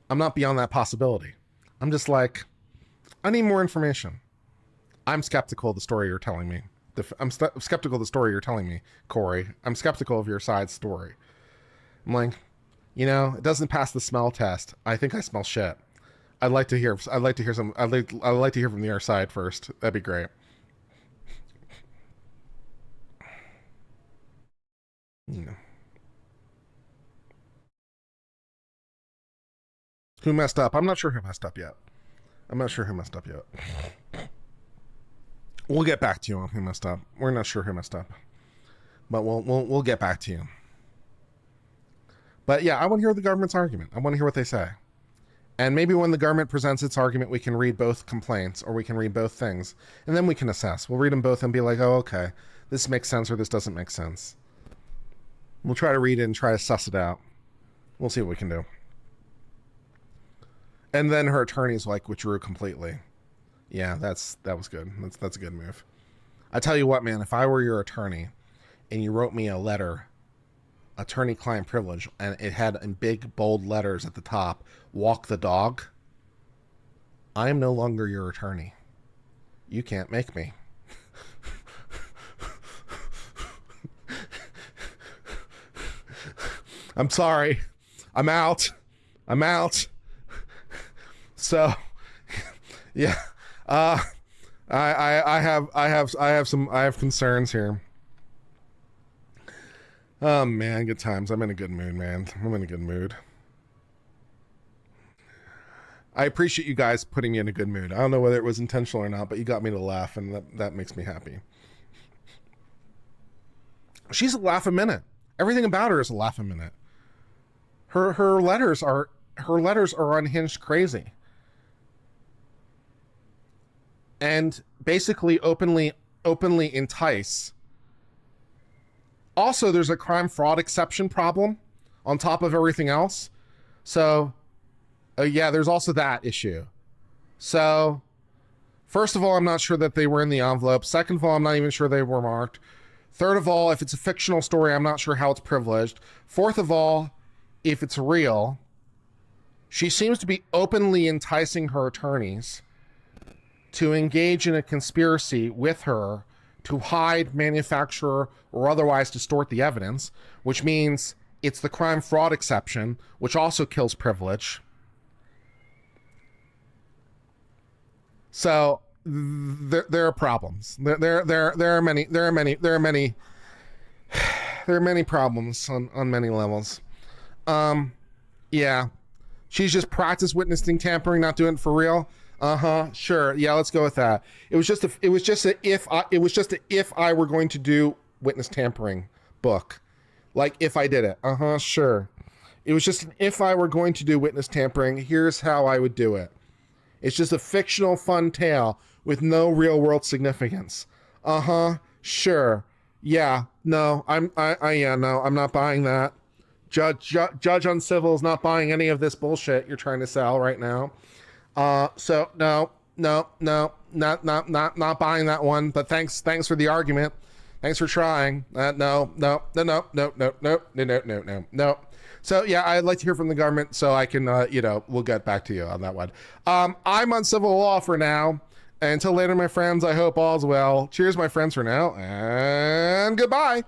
I'm not beyond that possibility. I'm just like, I need more information. I'm skeptical of the story you're telling me. I'm skeptical of the story you're telling me, Corey. I'm skeptical of your side story. I'm like, you know, it doesn't pass the smell test. I think I smell shit. I'd like to hear from the other side first. That'd be great. Yeah. Who messed up? I'm not sure who messed up yet. We'll get back to you on who messed up. We're not sure who messed up, but we'll get back to you. But yeah, I want to hear the government's argument. I want to hear what they say. And maybe when the government presents its argument, we can read both complaints or we can read both things. And then we can assess. We'll read them both and be like, oh, okay, this makes sense or this doesn't make sense. We'll try to read it and try to suss it out. We'll see what we can do. And then her attorneys like withdrew completely. Yeah, that was good. That's a good move. I tell you what, man, if I were your attorney and you wrote me a letter, attorney-client privilege, and it had in big, bold letters at the top, walk the dog, I am no longer your attorney. You can't make me. I'm sorry. I'm out. So, yeah. I have concerns here. Oh man, good times. I'm in a good mood, man. I'm in a good mood. I appreciate you guys putting me in a good mood. I don't know whether it was intentional or not, but you got me to laugh, and that makes me happy. She's a laugh a minute. Everything about her is a laugh a minute. Her letters are unhinged crazy. And basically openly entice. Also, there's a crime fraud exception problem on top of everything else. So, yeah, there's also that issue. So, first of all, I'm not sure that they were in the envelope. Second of all, I'm not even sure they were marked. Third of all, if it's a fictional story, I'm not sure how it's privileged. Fourth of all, if it's real, she seems to be openly enticing her attorneys to engage in a conspiracy with her to hide, manufacture, or otherwise distort the evidence, which means it's the crime fraud exception, which also kills privilege. So there are problems. There are many there are many problems on many levels. Yeah. She's just practice witnessing tampering, not doing it for real. Sure. Yeah, let's go with that. It was just a if I were going to do witness tampering book. Like if I did it. Sure. It was just an if I were going to do witness tampering, here's how I would do it. It's just a fictional fun tale with no real world significance. Sure. Yeah. No, I'm not buying that. Judge Uncivil is not buying any of this bullshit you're trying to sell right now. So no, not buying that one. But thanks for the argument. Thanks for trying. No. So yeah, I'd like to hear from the government so I can, we'll get back to you on that one. I'm on civil law for now. Until later, my friends, I hope all's well. Cheers, my friends, for now, and goodbye.